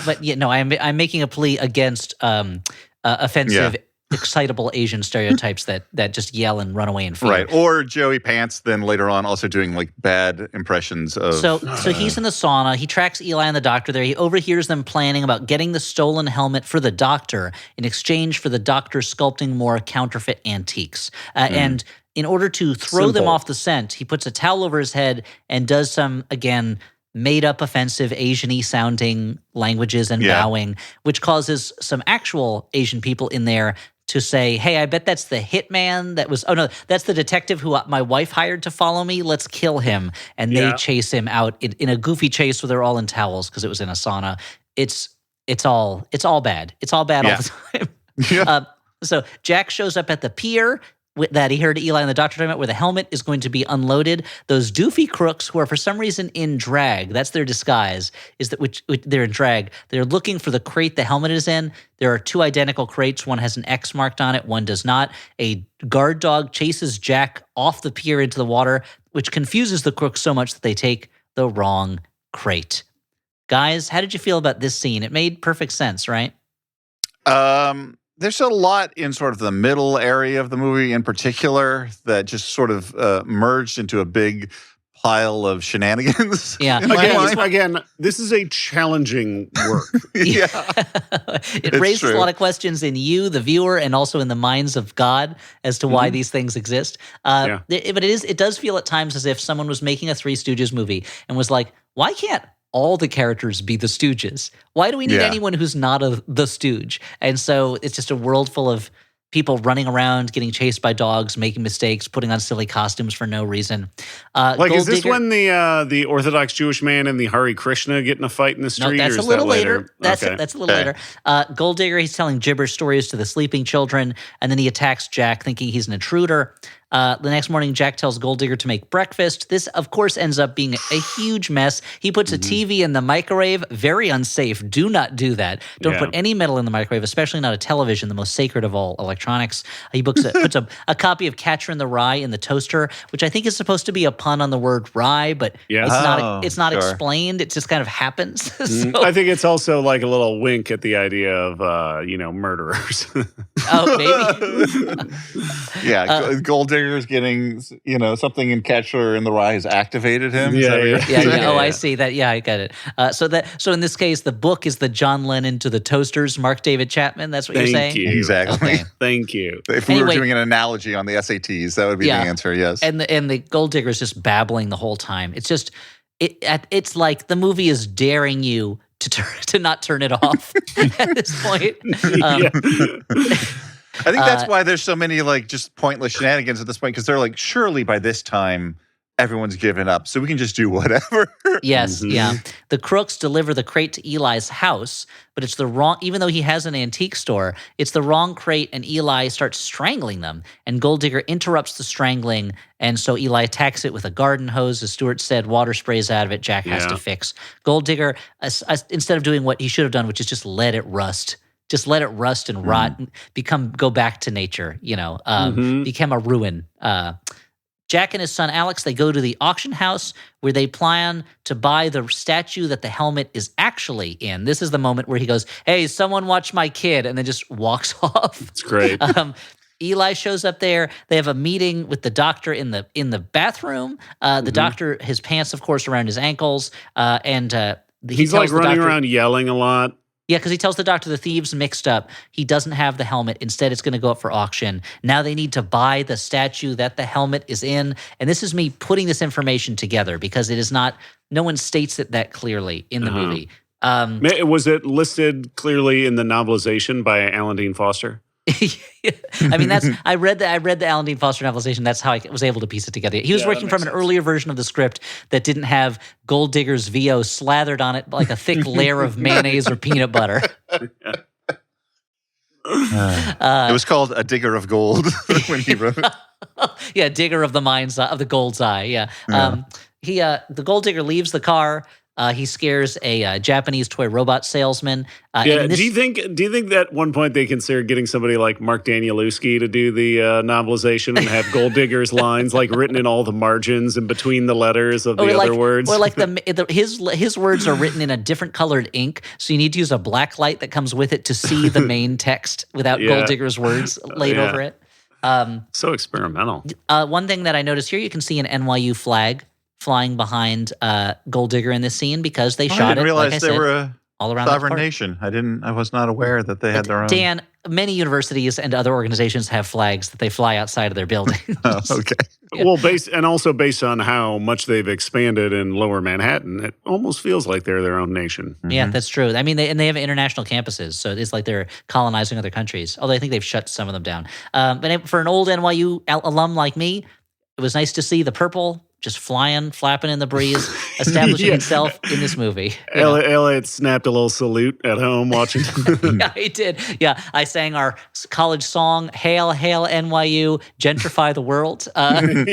but no, I'm making a plea against offensive. Excitable Asian stereotypes that just yell and run away in fear. Right. Or Joey Pants then later on also doing like bad impressions of... So he's in the sauna. He tracks Eli and the doctor there. He overhears them planning about getting the stolen helmet for the doctor in exchange for the doctor sculpting more counterfeit antiques. And in order to throw them off the scent, he puts a towel over his head and does some, again, made-up offensive Asian-y sounding languages and bowing, which causes some actual Asian people in there to say, hey, I bet that's the hitman that was, that's the detective who my wife hired to follow me. Let's kill him. And they chase him out in a goofy chase where they're all in towels because it was in a sauna. It's all bad. It's all bad all the time. Yeah. So Jack shows up at the pier that he heard Eli and the doctor talking about, where the helmet is going to be unloaded. Those doofy crooks who are for some reason in drag, that's their disguise, is that which they're in drag. They're looking for the crate the helmet is in. There are two identical crates. One has an X marked on it. One does not. A guard dog chases Jack off the pier into the water, which confuses the crooks so much that they take the wrong crate. Guys, how did you feel about this scene? It made perfect sense, right? There's a lot in sort of the middle area of the movie in particular that just sort of merged into a big pile of shenanigans. Yeah. Again, this is a challenging work. It raises a lot of questions in you, the viewer, and also in the minds of God as to why these things exist. But it does feel at times as if someone was making a Three Stooges movie and was like, why can't all the characters be the Stooges? Why do we need anyone who's not the Stooge? And so it's just a world full of people running around, getting chased by dogs, making mistakes, putting on silly costumes for no reason. Is this when the Orthodox Jewish man and the Hare Krishna get in a fight in the street? No, that's or a little later. That's okay. That's a little later. Gold Digger, he's telling gibberish stories to the sleeping children, and then he attacks Jack, thinking he's an intruder. The next morning, Jack tells Gold Digger to make breakfast. This, of course, ends up being a huge mess. He puts a TV in the microwave. Very unsafe. Do not do that. Don't put any metal in the microwave, especially not a television, the most sacred of all electronics. He puts a copy of Catcher in the Rye in the toaster, which I think is supposed to be a pun on the word rye, but it's not explained. It just kind of happens. I think it's also like a little wink at the idea of, murderers. Oh, maybe. Gold Digger's getting, something in Catcher in the Rye has activated him. Yeah. Oh, I see that. Yeah, I got it. So in this case, the book is the John Lennon to the toasters, Mark David Chapman. That's what you're saying? Thank you. Exactly. Okay. Thank you. If we were doing an analogy on the SATs, that would be the answer, yes. And the Gold Digger's just babbling the whole time. It's just, it's like the movie is daring you to not turn it off at this point. I think that's why there's so many just pointless shenanigans at this point, because they're like, surely by this time everyone's given up, so we can just do whatever. Yes, yeah. The crooks deliver the crate to Eli's house, but it's the wrong, even though he has an antique store, it's the wrong crate, and Eli starts strangling them. And Gold Digger interrupts the strangling, and so Eli attacks it with a garden hose. As Stuart said, water sprays out of it. Jack has to fix. Gold Digger, instead of doing what he should have done, which is just let it rust. Just let it rust and rot and go back to nature, become a ruin. Jack and his son Alex, they go to the auction house where they plan to buy the statue that the helmet is actually in. This is the moment where he goes, "Hey, someone watch my kid," and then just walks off. It's great. Eli shows up there. They have a meeting with the doctor in the bathroom. The doctor, his pants, of course, around his ankles, and he's like running around yelling a lot. Yeah, because he tells the doctor the thieves mixed up. He doesn't have the helmet. Instead, it's going to go up for auction. Now they need to buy the statue that the helmet is in. And this is me putting this information together because it is not, no one states it that clearly in the movie. Was it listed clearly in the novelization by Alan Dean Foster? I mean, I read the Alan Dean Foster novelization. That's how I was able to piece it together. He was working from an earlier version of the script that didn't have Gold Digger's VO slathered on it like a thick layer of mayonnaise or peanut butter. It was called A Digger of Gold when he wrote it. Yeah, Digger of the Mind's of the Gold's Eye. Yeah. The Gold Digger leaves the car. He scares a Japanese toy robot salesman. Do you think that at one point they considered getting somebody like Mark Danielewski to do the novelization and have Gold Digger's lines like written in all the margins and between the letters of the other words? Or like his words are written in a different colored ink, so you need to use a black light that comes with it to see the main text without Gold Digger's words laid over it. So experimental. One thing that I noticed here, you can see an NYU flag flying behind Gold Digger in this scene because they shot it. I didn't realize like they were a all around sovereign nation. I was not aware that they had their own. Dan, many universities and other organizations have flags that they fly outside of their buildings. Oh, okay. Yeah. Well, based on how much they've expanded in Lower Manhattan, it almost feels like they're their own nation. Mm-hmm. Yeah, that's true. I mean, they have international campuses, so it's like they're colonizing other countries. Although I think they've shut some of them down. But for an old NYU alum like me, it was nice to see the purple just flapping in the breeze, establishing itself in this movie. Elliot snapped a little salute at home watching. Yeah, he did. Yeah, I sang our college song, Hail, Hail NYU, Gentrify the World. That's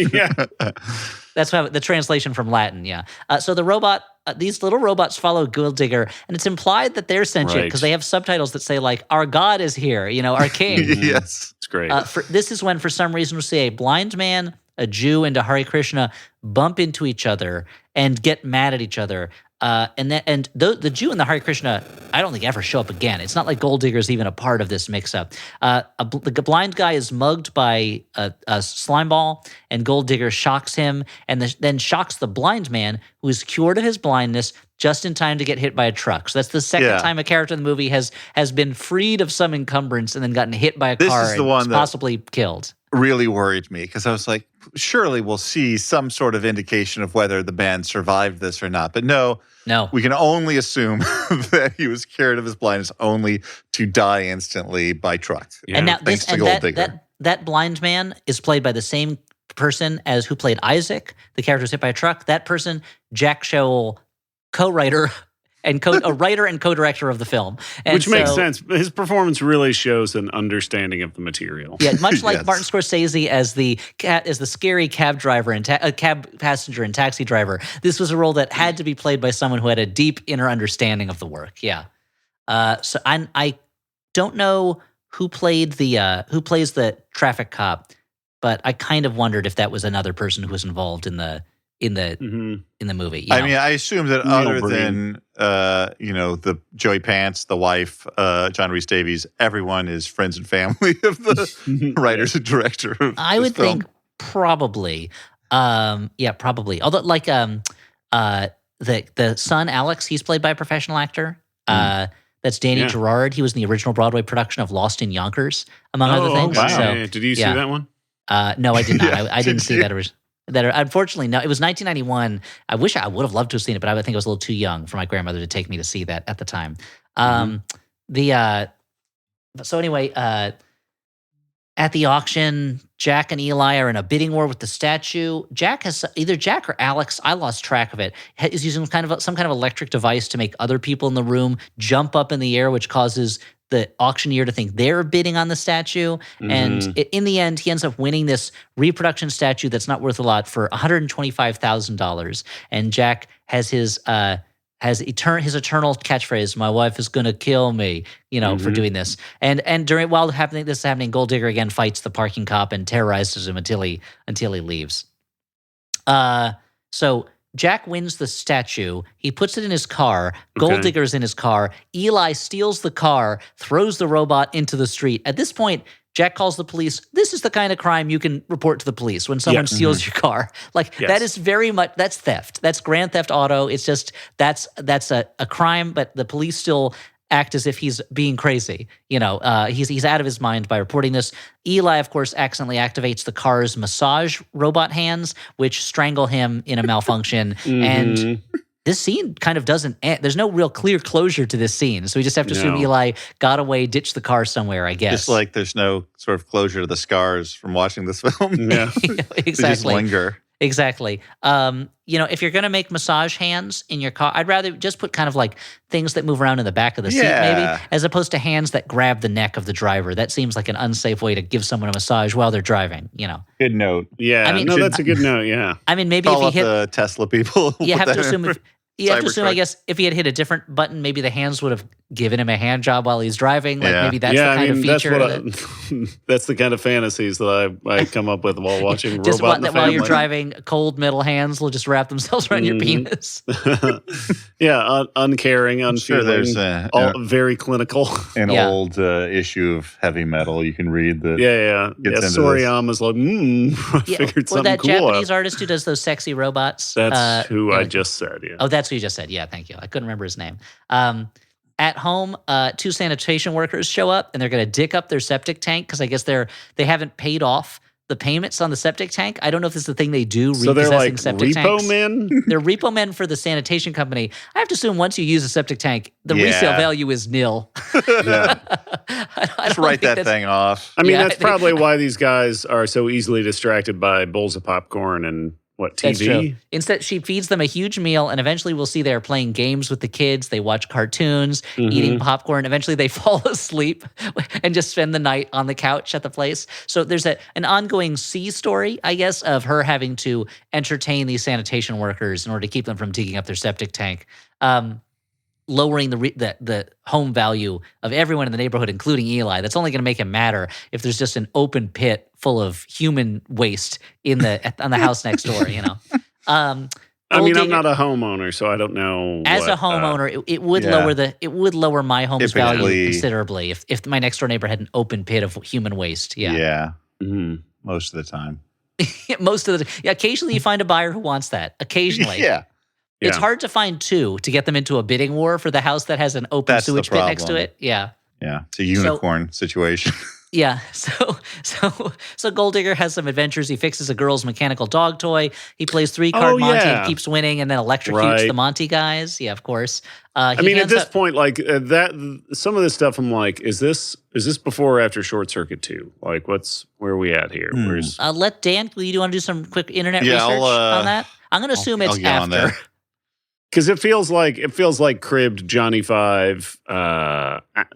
the translation from Latin, yeah. So the robot, these little robots follow Gold Digger, and it's implied that they're sentient because they have subtitles that say, like, our God is here, our king. Yes. It's great. This is when, for some reason, we see a blind man, a Jew, and a Hare Krishna bump into each other and get mad at each other. And the Jew and the Hare Krishna, I don't think ever show up again. It's not like Gold Digger is even a part of this mix-up. The blind guy is mugged by a slime ball, and Gold Digger shocks him, and then shocks the blind man, who is cured of his blindness just in time to get hit by a truck. So that's the second time a character in the movie has been freed of some encumbrance and then gotten hit by a car and possibly killed. Really worried me because I was like, surely we'll see some sort of indication of whether the band survived this or not. But no, we can only assume that he was cured of his blindness only to die instantly by truck. Yeah. And now that blind man is played by the same person as who played Isaac, the character who's hit by a truck. That person, Jack Showell, co-writer and a writer and co-director of the film. Which makes sense. His performance really shows an understanding of the material. Yeah, much like Martin Scorsese as the scary cab driver and cab passenger and taxi driver. This was a role that had to be played by someone who had a deep inner understanding of the work. Yeah. So I don't know who plays the traffic cop, but I kind of wondered if that was another person who was involved in the movie. I mean, I assume that other than the Joey Pants, the wife, John Rhys Davies, everyone is friends and family of the writers and director of I would film. think probably. Probably. Although, like, the son Alex, he's played by a professional actor. That's Danny Gerard. He was in the original Broadway production of Lost in Yonkers, among other things. Wow. So, did you see that one? No, I did not. I didn't see that original. Unfortunately, no. It was 1991. I wish I would have loved to have seen it, but I think I was a little too young for my grandmother to take me to see that at the time. So anyway, at the auction, Jack and Eli are in a bidding war with the statue. Either Jack or Alex, I lost track of it, is using some kind of electric device to make other people in the room jump up in the air, which causes the auctioneer to think they're bidding on the statue. And in the end, he ends up winning this reproduction statue that's not worth a lot for $125,000. And Jack has his eternal catchphrase, "My wife is going to kill me," for doing this. And while this is happening, Gold Digger again fights the parking cop and terrorizes him until he leaves. So Jack wins the statue. He puts it in his car. Gold Digger's in his car. Eli steals the car, throws the robot into the street. At this point, Jack calls the police. This is the kind of crime you can report to the police when someone steals your car. That is very much, that's theft. That's Grand Theft Auto. It's just, that's a crime, but the police still act as if he's being crazy. He's out of his mind by reporting this. Eli, of course, accidentally activates the car's massage robot hands, which strangle him in a malfunction. And this scene kind of doesn't end. There's no real clear closure to this scene. So we just have to assume Eli got away, ditched the car somewhere, I guess. Just like there's no sort of closure to the scars from watching this film. Yeah. Exactly. They just linger. Exactly. If you're going to make massage hands in your car, I'd rather just put kind of like things that move around in the back of the seat, maybe, as opposed to hands that grab the neck of the driver. That seems like an unsafe way to give someone a massage while they're driving, Good note. Yeah. I mean, that's a good note. Yeah. I mean, maybe Call if he hit the Tesla people. You have to assume I Cybertruck. guess, if he had hit a different button, maybe the hands would have given him a hand job while he's driving. Like maybe that's the kind of feature. That's the kind of fantasies that I come up with while watching just Robot in the while Family. you're driving, cold metal hands will just wrap themselves around your penis. Yeah, uncaring, unfeeling, sure there's all very clinical. an old issue of Heavy Metal you can read that. Yeah. Soriyama's like, I figured something that cool Japanese out. artist who does those sexy robots. That's who I just said. Yeah. Oh, that's who you just said. Yeah, thank you. I couldn't remember his name. At home, 2 sanitation workers show up and they're going to dick up their septic tank because I guess they haven't paid off the payments on the septic tank. I don't know if this is the thing they do. So they're like septic repo tanks. men? They're repo men for the sanitation company. I have to assume once you use a septic tank, the resale value is nil. Yeah. Just write that thing off. I mean, that's probably why these guys are so easily distracted by bowls of popcorn and TV? That's true. Instead, she feeds them a huge meal, and eventually we'll see they're playing games with the kids. They watch cartoons, eating popcorn. Eventually, they fall asleep and just spend the night on the couch at the place. So there's an ongoing C story, I guess, of her having to entertain these sanitation workers in order to keep them from digging up their septic tank. Lowering the home value of everyone in the neighborhood, including Eli. That's only going to make him madder if there's just an open pit full of human waste on the house next door. I mean, I'm not a homeowner, so I don't know. As a homeowner, it would lower my home's value considerably if my next door neighbor had an open pit of human waste. Yeah. Yeah. Mm-hmm. Most of the time. Occasionally you find a buyer who wants that. Occasionally. Yeah. It's hard to find 2 to get them into a bidding war for the house that has an open sewage pit next to it. Yeah. Yeah. It's a unicorn situation. Yeah. So Gold Digger has some adventures. He fixes a girl's mechanical dog toy. He plays 3-card Monty and keeps winning and then electrocutes the Monty guys. Yeah, of course. I mean, at this point, like that, some of this stuff, I'm like, is this before or after Short Circuit 2? Like, where are we at here? Let Dan, do you want to do some quick internet research on that? I'm going to assume it's after. Because it feels like cribbed Johnny Five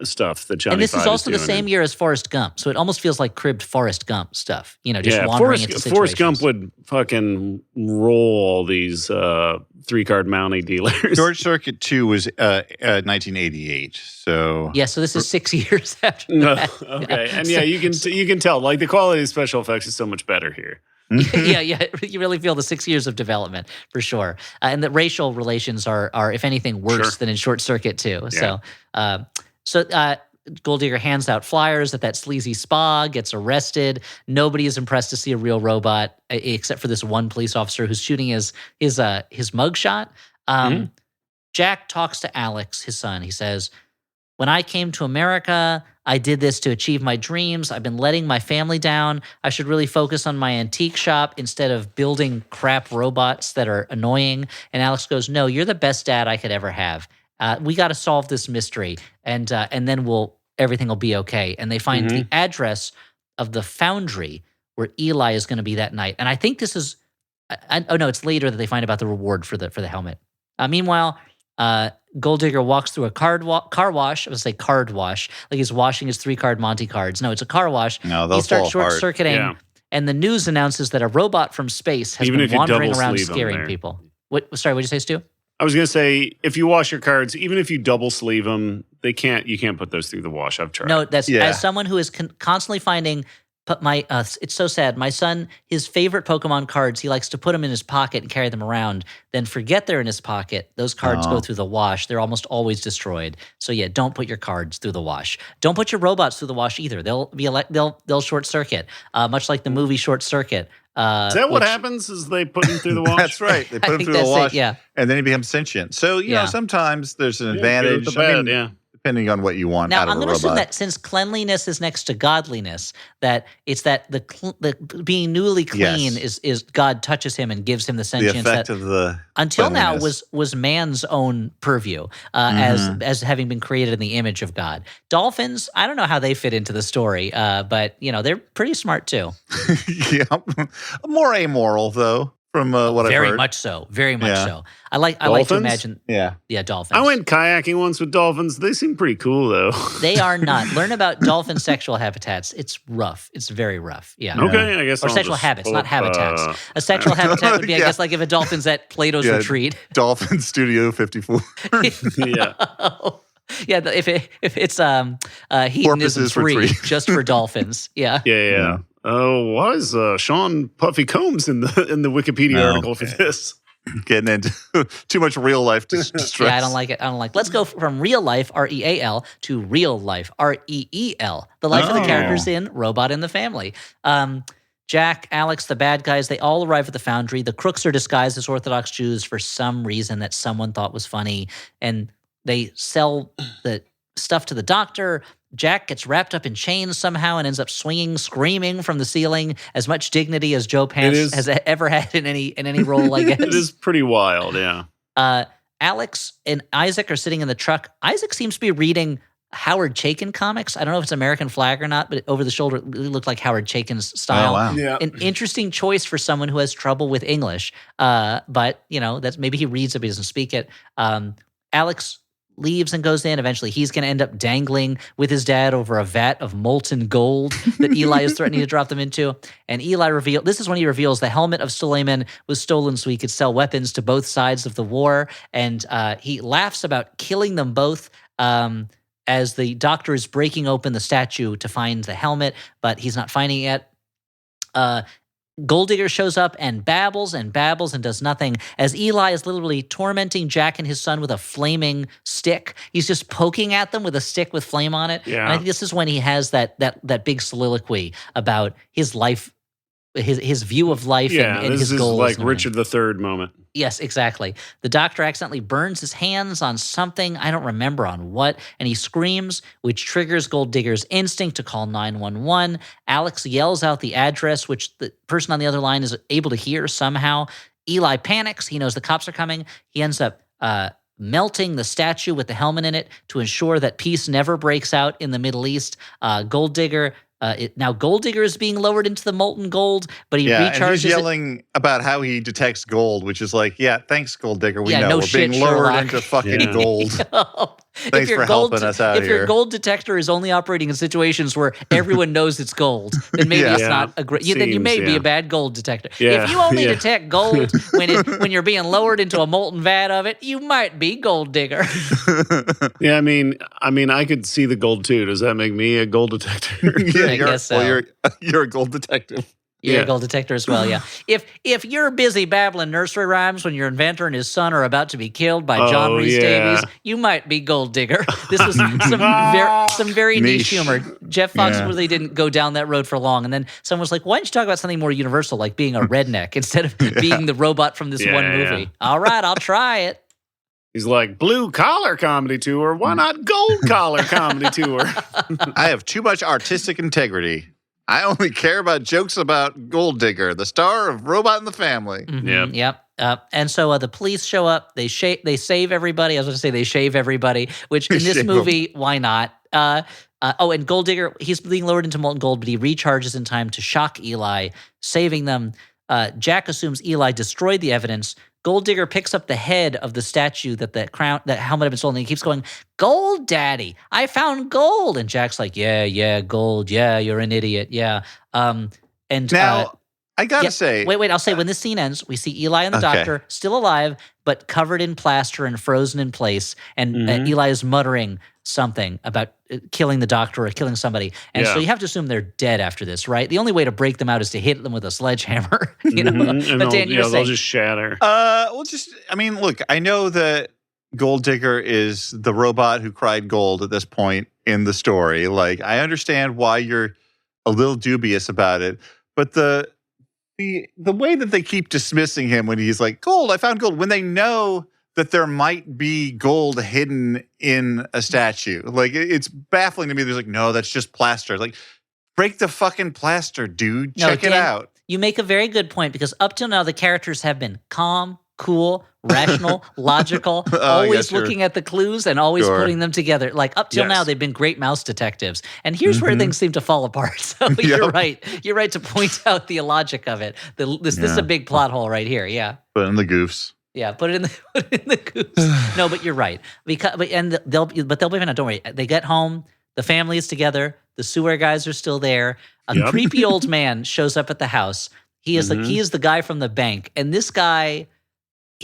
stuff that Johnny Five is doing. And this is also the same year as Forrest Gump, so it almost feels like cribbed Forrest Gump stuff. Just wandering into situations. Forrest Gump would fucking roll all these 3-card Mountie dealers. Short Circuit 2 was 1988, so... Yeah, so this is 6 years after that. Okay, and you can tell, like, the quality of special effects is so much better here. Yeah, you really feel the 6 years of development for sure, and the racial relations are if anything worse than in Short Circuit too. Yeah. So Gold Digger hands out flyers at that sleazy spa, gets arrested. Nobody is impressed to see a real robot except for this one police officer who's shooting his mugshot. Jack talks to Alex, his son. He says, "When I came to America, I did this to achieve my dreams. I've been letting my family down. I should really focus on my antique shop instead of building crap robots that are annoying." And Alex goes, "No, you're the best dad I could ever have. We got to solve this mystery, and then everything will be okay." And they find the address of the foundry where Eli is going to be that night. And I think this is, it's later that they find about the reward for the helmet. Meanwhile, Gold Digger walks through a car wash. I would say card wash, like he's washing his 3-card Monty cards. No, it's a car wash. No, they'll he starts fall apart. short-circuiting, and the news announces that a robot from space has been wandering around scaring people. Sorry, what did you say, Stu? I was going to say, if you wash your cards, even if you double sleeve them, you can't put those through the wash. I've tried. No, that's as someone who is constantly finding. But it's so sad. My son, his favorite Pokemon cards, he likes to put them in his pocket and carry them around, then forget they're in his pocket. Those cards go through the wash. They're almost always destroyed. So yeah, don't put your cards through the wash. Don't put your robots through the wash either. They'll short circuit, much like the movie Short Circuit. Is that what happens? Is they put him through the wash? That's right. They put him through the wash, and then he becomes sentient. So you know, sometimes there's an advantage. Depending depending on what you want Now, out of I'm a going to assume robot. that since cleanliness is next to godliness, that it's that the being newly clean Yes. is God touches him and gives him the The sentience effect that of the until now cleanliness. was man's own purview as having been created in the image of God. Dolphins, I don't know how they fit into the story, but they're pretty smart too. Yeah, more amoral though, from what I've Very heard. much so. Very much Yeah. so. I like to Dolphins? imagine. Yeah. Yeah, dolphins. I went kayaking once with dolphins. They seem pretty cool, though. They are not. Learn about dolphin sexual habitats. It's rough. It's very rough. Yeah. Okay, I guess. Or I'll sexual just habits, pull not up, habitats. A sexual habitat would be, I Yeah. guess, like if a dolphin's at Plato's Yeah. retreat. Dolphin Studio 54. Yeah. Yeah, if it's hedonism Porpoises free retreat. just for dolphins. Yeah. Yeah. Oh, why is Sean Puffy Combs in the Wikipedia No. article for this? Getting into too much real life distress. Yeah, I don't like it. Let's go from real life, REAL, to real life, REEL. The life of the Oh. characters in Robot in the Family. Jack, Alex, the bad guys, they all arrive at the foundry. The crooks are disguised as Orthodox Jews for some reason that someone thought was funny. And they sell the stuff to the doctor. Jack gets wrapped up in chains somehow and ends up swinging, screaming from the ceiling. As much dignity as Joe Pants has ever had in any role, I guess. It is pretty wild, yeah. Alex and Isaac are sitting in the truck. Isaac seems to be reading Howard Chaykin comics. I don't know if it's American Flag or not, but over the shoulder, it really looked like Howard Chaykin's style. Oh, wow. Yeah. An interesting choice for someone who has trouble with English. But, that's maybe he reads it, but he doesn't speak it. Alex leaves and goes in. Eventually, he's going to end up dangling with his dad over a vat of molten gold that Eli is threatening to drop them into. And Eli this is when he reveals the helmet of Suleiman was stolen so he could sell weapons to both sides of the war. And he laughs about killing them both as the doctor is breaking open the statue to find the helmet, but he's not finding it yet. Gold Digger shows up and babbles and does nothing as Eli is literally tormenting Jack and his son with a flaming stick. He's just poking at them with a stick with flame on it. Yeah. And I think this is when he has that big soliloquy about his life, his view of life and this his is goals. like and everything. Richard III moment. Yes, exactly. The doctor accidentally burns his hands on something, I don't remember on what, and he screams, which triggers Gold Digger's instinct to call 911. Alex yells out the address, which the person on the other line is able to hear somehow. Eli panics. He knows the cops are coming. He ends up melting the statue with the helmet in it to ensure that peace never breaks out in the Middle East. Gold Digger... now Gold Digger is being lowered into the molten gold, but he recharges and he's it. yelling about how he detects gold, which is like, yeah, thanks, Gold Digger. We know no we're shit, being lowered Sherlock. into fucking Yeah. gold. If Thanks your for helping us out If your here. gold detector is only operating in situations where everyone knows it's gold, then maybe it's Yeah. not a great. Then you may Seems, be yeah. a bad gold detector. Yeah, If you only yeah. detect gold when you're being lowered into a molten vat of it, you might be Gold Digger. Yeah, I mean, I could see the gold too. Does that make me a gold detector? Yeah, I guess so. Well, you're a gold detective. You're Yeah. a gold detector as well, yeah. If you're busy babbling nursery rhymes when your inventor and his son are about to be killed by John Oh, Rhys yeah. Davies, you might be Gold Digger. This was some very niche Niche. humor. Jeff Fox Yeah. really didn't go down that road for long. And then someone was like, why don't you talk about something more universal, like being a redneck, instead of being the robot from this one Yeah, movie? yeah. All right, I'll try it. He's like, blue collar comedy tour. Why not gold collar comedy tour? I have too much artistic integrity. I only care about jokes about Gold Digger, the star of Robot in the Family. Mhm, Yep. And so the police show up. They save everybody. I was going to say they shave everybody, which in this Shave 'em. movie, why not? And Gold Digger, he's being lowered into molten gold, but he recharges in time to shock Eli, saving them. Jack assumes Eli destroyed the evidence. Gold Digger picks up the head of the statue that that helmet had been stolen. And he keeps going, "Gold, Daddy! I found gold!" And Jack's like, "Yeah, gold. Yeah, you're an idiot. Yeah." And Now, I gotta yeah, say, wait. I'll say when this scene ends, we see Eli and the Okay. doctor still alive, but covered in plaster and frozen in place. And Mhm. Eli is muttering something about killing the doctor or killing somebody. And so Yeah. you have to assume they're dead after this, right? The only way to break them out is to hit them with a sledgehammer. You know. Mhm. And But Dan, you're they'll saying, just shatter. look, I know that Gold Digger is the robot who cried gold at this point in the story. Like, I understand why you're a little dubious about it, but the way that they keep dismissing him when he's like, gold, I found gold, when they know that there might be gold hidden in a statue. Like, it's baffling to me. There's like, no, that's just plaster. Like, break the fucking plaster, dude. Check it out. You make a very good point, because up till now, the characters have been calm, cool, rational, logical, always looking at the clues and always putting them together. Like, up till now, they've been great mouse detectives. And here's where things seem to fall apart. So you're right. You're right to point out the illogic of it. This is a big plot hole right here. Yeah. Put in the goofs. Yeah, put it in the goofs. No, but you're right. They'll be fine. Don't worry. They get home. The family is together. The sewer guys are still there. A creepy old man shows up at the house. He is he is the guy from the bank, and this guy.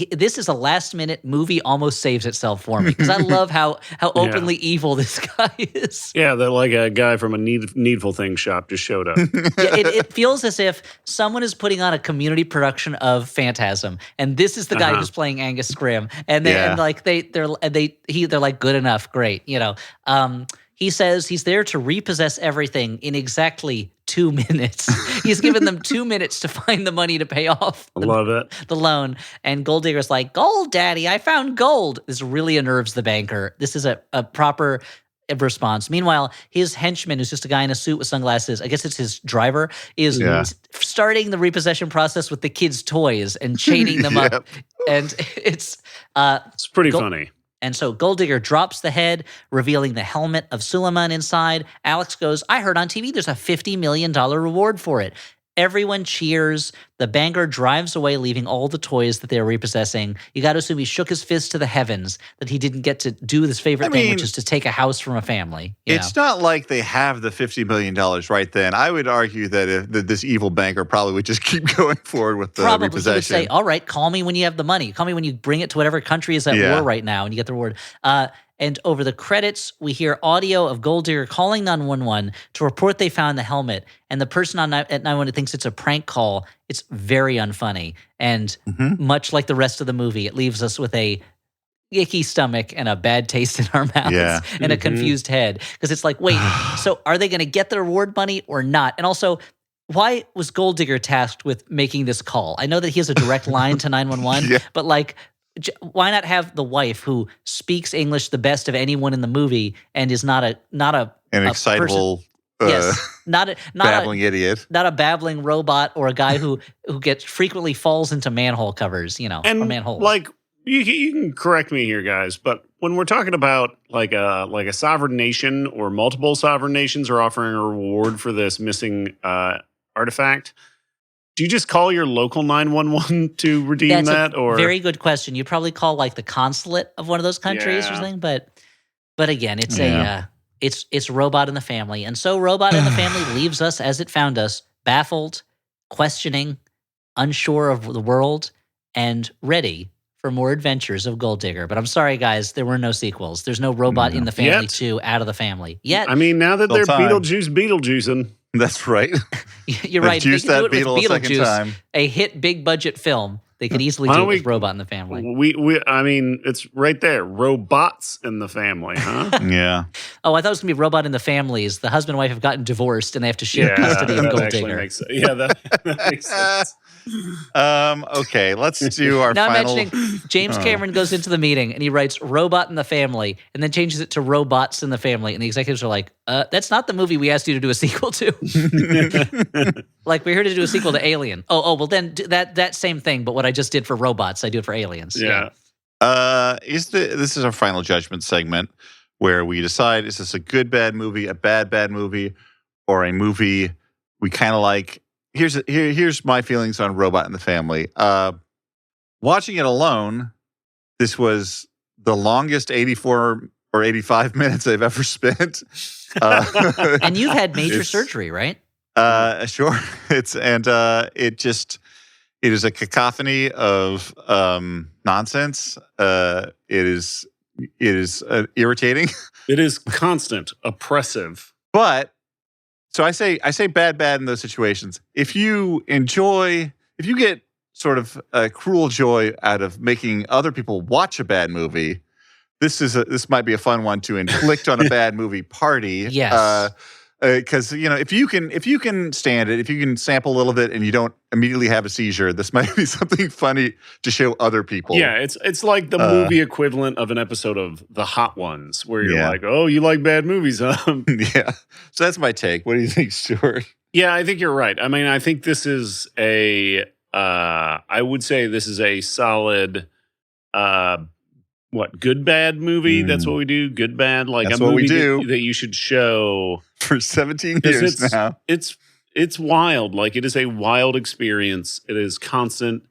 This is a last-minute movie almost saves itself for me, because I love how openly evil this guy is. Yeah, that like a guy from a Needful Things shop just showed up. It feels as if someone is putting on a community production of Phantasm, and this is the guy who's playing Angus Scrimm, and they're like good enough, great, you know. He says he's there to repossess everything in exactly 2 minutes. He's given them 2 minutes to find the money to pay off the loan. And Gold Digger's like, "Gold, Daddy, I found gold." This really unnerves the banker. This is a proper response. Meanwhile, his henchman, who's just a guy in a suit with sunglasses, I guess it's his driver, is starting the repossession process with the kids' toys and chaining them up. And it's pretty funny. And so Gold Digger drops the head, revealing the helmet of Suleiman inside. Alex goes, "I heard on TV there's a $50 million reward for it." Everyone cheers. The banker drives away, leaving all the toys that they were repossessing. You got to assume he shook his fist to the heavens that he didn't get to do his favorite thing, which is to take a house from a family. It's not like they have the $50 million right then. I would argue that this evil banker probably would just keep going forward with the repossession. He would say, "All right, call me when you have the money. Call me when you bring it to whatever country is at war right now and you get the reward." And over the credits, we hear audio of Gold Digger calling 911 to report they found the helmet. And the person at 911 thinks it's a prank call. It's very unfunny. And much like the rest of the movie, it leaves us with a icky stomach and a bad taste in our mouths and a confused head. Because it's like, wait, so are they going to get the reward money or not? And also, why was Gold Digger tasked with making this call? I know that he has a direct line to 911, but like, why not have the wife who speaks English the best of anyone in the movie and is not an excitable, babbling idiot, not a babbling robot, or a guy who gets frequently falls into manhole covers, or manholes. Like you can correct me here, guys, but when we're talking about like a sovereign nation or multiple sovereign nations are offering a reward for this missing artifact, do you just call your local 911 to redeem that? Or very good question. You probably call like the consulate of one of those countries or something. But again, it's it's Robot in the Family, and so Robot in the Family leaves us as it found us, baffled, questioning, unsure of the world, and ready for more adventures of Gold Digger. But I'm sorry, guys, there were no sequels. There's no Robot in the Family 2, Out of the Family yet. I mean, now that they're Beetlejuicing. That's right. You're right. Juice that beetle a second time. A hit big budget film. They could easily do it with Robot in the Family. I mean, it's right there. Robots in the Family, huh? Yeah. Oh, I thought it was going to be Robot in the Families. The husband and wife have gotten divorced and they have to share custody of Gold Digger. That makes sense. Okay, let's do our now final. Now mentioning James Cameron goes into the meeting and he writes Robot in the Family and then changes it to Robots in the Family. And the executives are like, that's not the movie we asked you to do a sequel to. Like, we're here to do a sequel to Alien. Oh, well then that same thing, but what I just did for robots, I do it for aliens. Yeah. This is our final judgment segment where we decide, is this a good bad movie, a bad movie, or a movie we kind of like? Here's my feelings on Robot in the Family. Watching it alone, this was the longest 84 or 85 minutes I've ever spent. And you've had major surgery, right? Sure. It is a cacophony of nonsense. It is irritating. It is constant, oppressive. But so I say bad in those situations. If you get sort of a cruel joy out of making other people watch a bad movie, this might be a fun one to inflict on a bad movie party. Yes. Because if you can stand it, if you can sample a little bit and you don't immediately have a seizure, this might be something funny to show other people. Yeah, it's like the movie equivalent of an episode of The Hot Ones, where you're like, oh, you like bad movies, huh? Yeah. So that's my take. What do you think, Stuart? Yeah, I think you're right. I mean, I think this is I would say this is a solid, good, bad movie? That's what we do? Good, bad? Like That's a what movie we do. that you should show. For 17 years now. It's wild. Like, it is a wild experience. It is constant.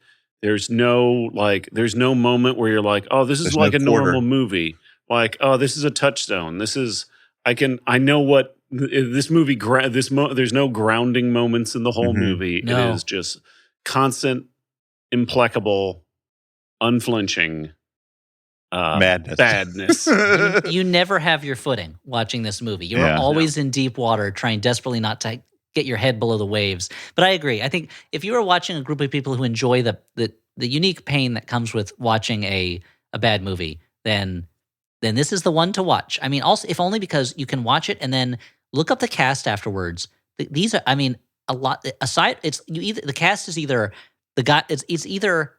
There's no moment where you're like, oh, this is like a normal movie. Like, oh, this is a touchstone. I know what this movie, there's no grounding moments in the whole movie. No. It is just constant, implacable, unflinching badness. You never have your footing watching this movie. You're always in deep water, trying desperately not to get your head below the waves. But I agree. I think if you are watching a group of people who enjoy the unique pain that comes with watching a bad movie, then this is the one to watch. I mean, also, if only because you can watch it and then look up the cast afterwards. These are, I mean, a lot. Aside, the cast is either the guy. It's either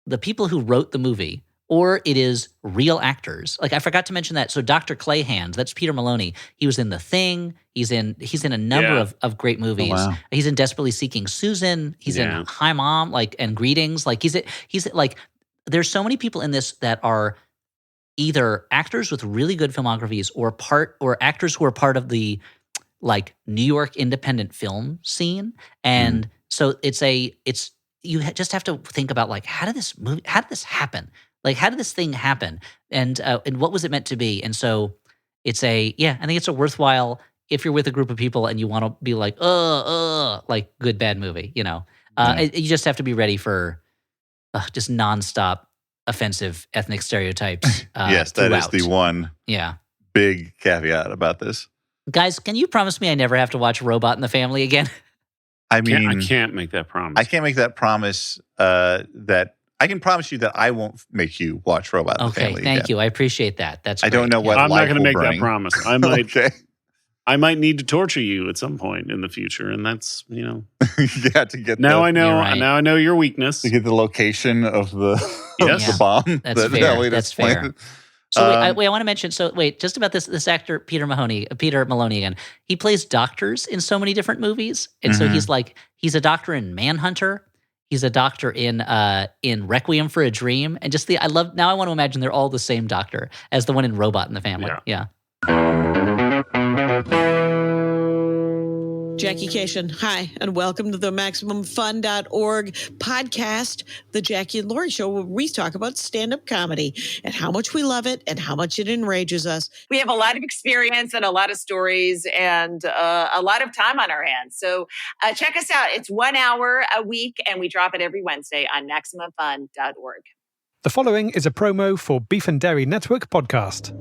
the people who wrote the movie, or it is real actors. Like, I forgot to mention that. So Dr. Clayhand, that's Peter Maloney. He was in The Thing. He's in a number of great movies. Oh, wow. He's in Desperately Seeking Susan. He's in Hi Mom, and Greetings. Like, he's like, there's so many people in this that are either actors with really good filmographies or actors who are part of the New York independent film scene. And so you just have to think about how did this happen? Like, how did this thing happen? And what was it meant to be? And so I think it's a worthwhile, if you're with a group of people and you want to be like good, bad movie, you just have to be ready for just nonstop offensive ethnic stereotypes. Yes, that throughout. is the one big caveat about this. Guys, can you promise me I never have to watch Robot in the Family again? I mean, I can't make that promise. I can't make that promise that I can promise you that I won't make you watch Robot in the Family again. Thank you. I apprapprate that. That's I don't know what I'm not going to make that promise. I might Okay. I might need to torture you at some point in the future, and that's to get now I know. You're right. Now I know your weakness. to get the location of the Yes. the bomb. That's that fair. Elliot That's explained. fair. So I want to mention. So wait, just about this actor Peter Maloney again. He plays doctors in so many different movies, and so he's a doctor in Manhunter. He's a doctor in Requiem for a Dream, and I want to imagine they're all the same doctor as the one in Robot in the Family. Yeah. Jackie Cation, hi, and welcome to the MaximumFun.org podcast, The Jackie and Laurie Show, where we talk about stand-up comedy and how much we love it and how much it enrages us. We have a lot of experience and a lot of stories and a lot of time on our hands. So check us out. It's 1 hour a week, and we drop it every Wednesday on MaximumFun.org. The following is a promo for Beef and Dairy Network podcast.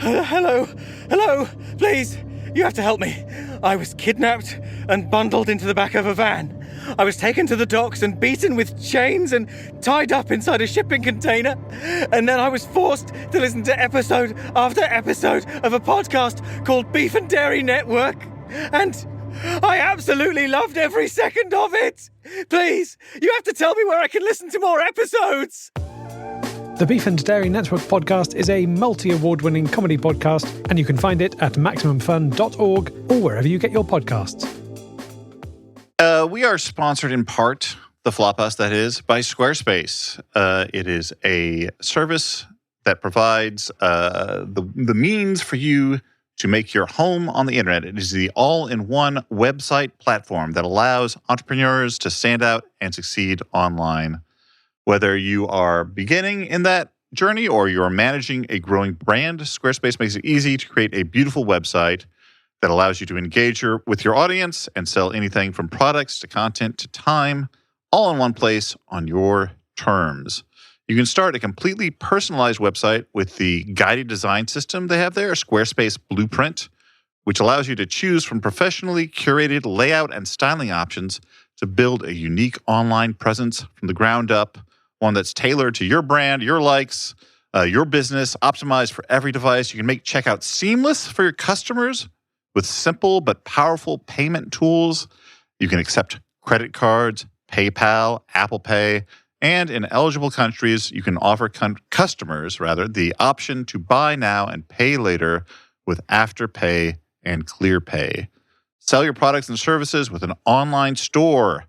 Hello, please. You have to help me. I was kidnapped and bundled into the back of a van. I was taken to the docks and beaten with chains and tied up inside a shipping container. And then I was forced to listen to episode after episode of a podcast called Beef and Dairy Network. And I absolutely loved every second of it. Please, you have to tell me where I can listen to more episodes. The Beef and Dairy Network podcast is a multi-award-winning comedy podcast, and you can find it at MaximumFun.org or wherever you get your podcasts. We are sponsored in part, the Flophouse that is, by Squarespace. It is a service that provides the means for you to make your home on the internet. It is the all-in-one website platform that allows entrepreneurs to stand out and succeed online. Whether you are beginning in that journey or you're managing a growing brand, Squarespace makes it easy to create a beautiful website that allows you to engage with your audience and sell anything from products to content to time, all in one place on your terms. You can start a completely personalized website with the guided design system they have there, Squarespace Blueprint, which allows you to choose from professionally curated layout and styling options to build a unique online presence from the ground up. One that's tailored to your brand, your likes, your business, optimized for every device. You can make checkout seamless for your customers With simple but powerful payment tools, you can accept credit cards, PayPal, Apple Pay, and in eligible countries, you can offer customers the option to buy now and pay later with Afterpay and ClearPay. Sell your products and services with an online store.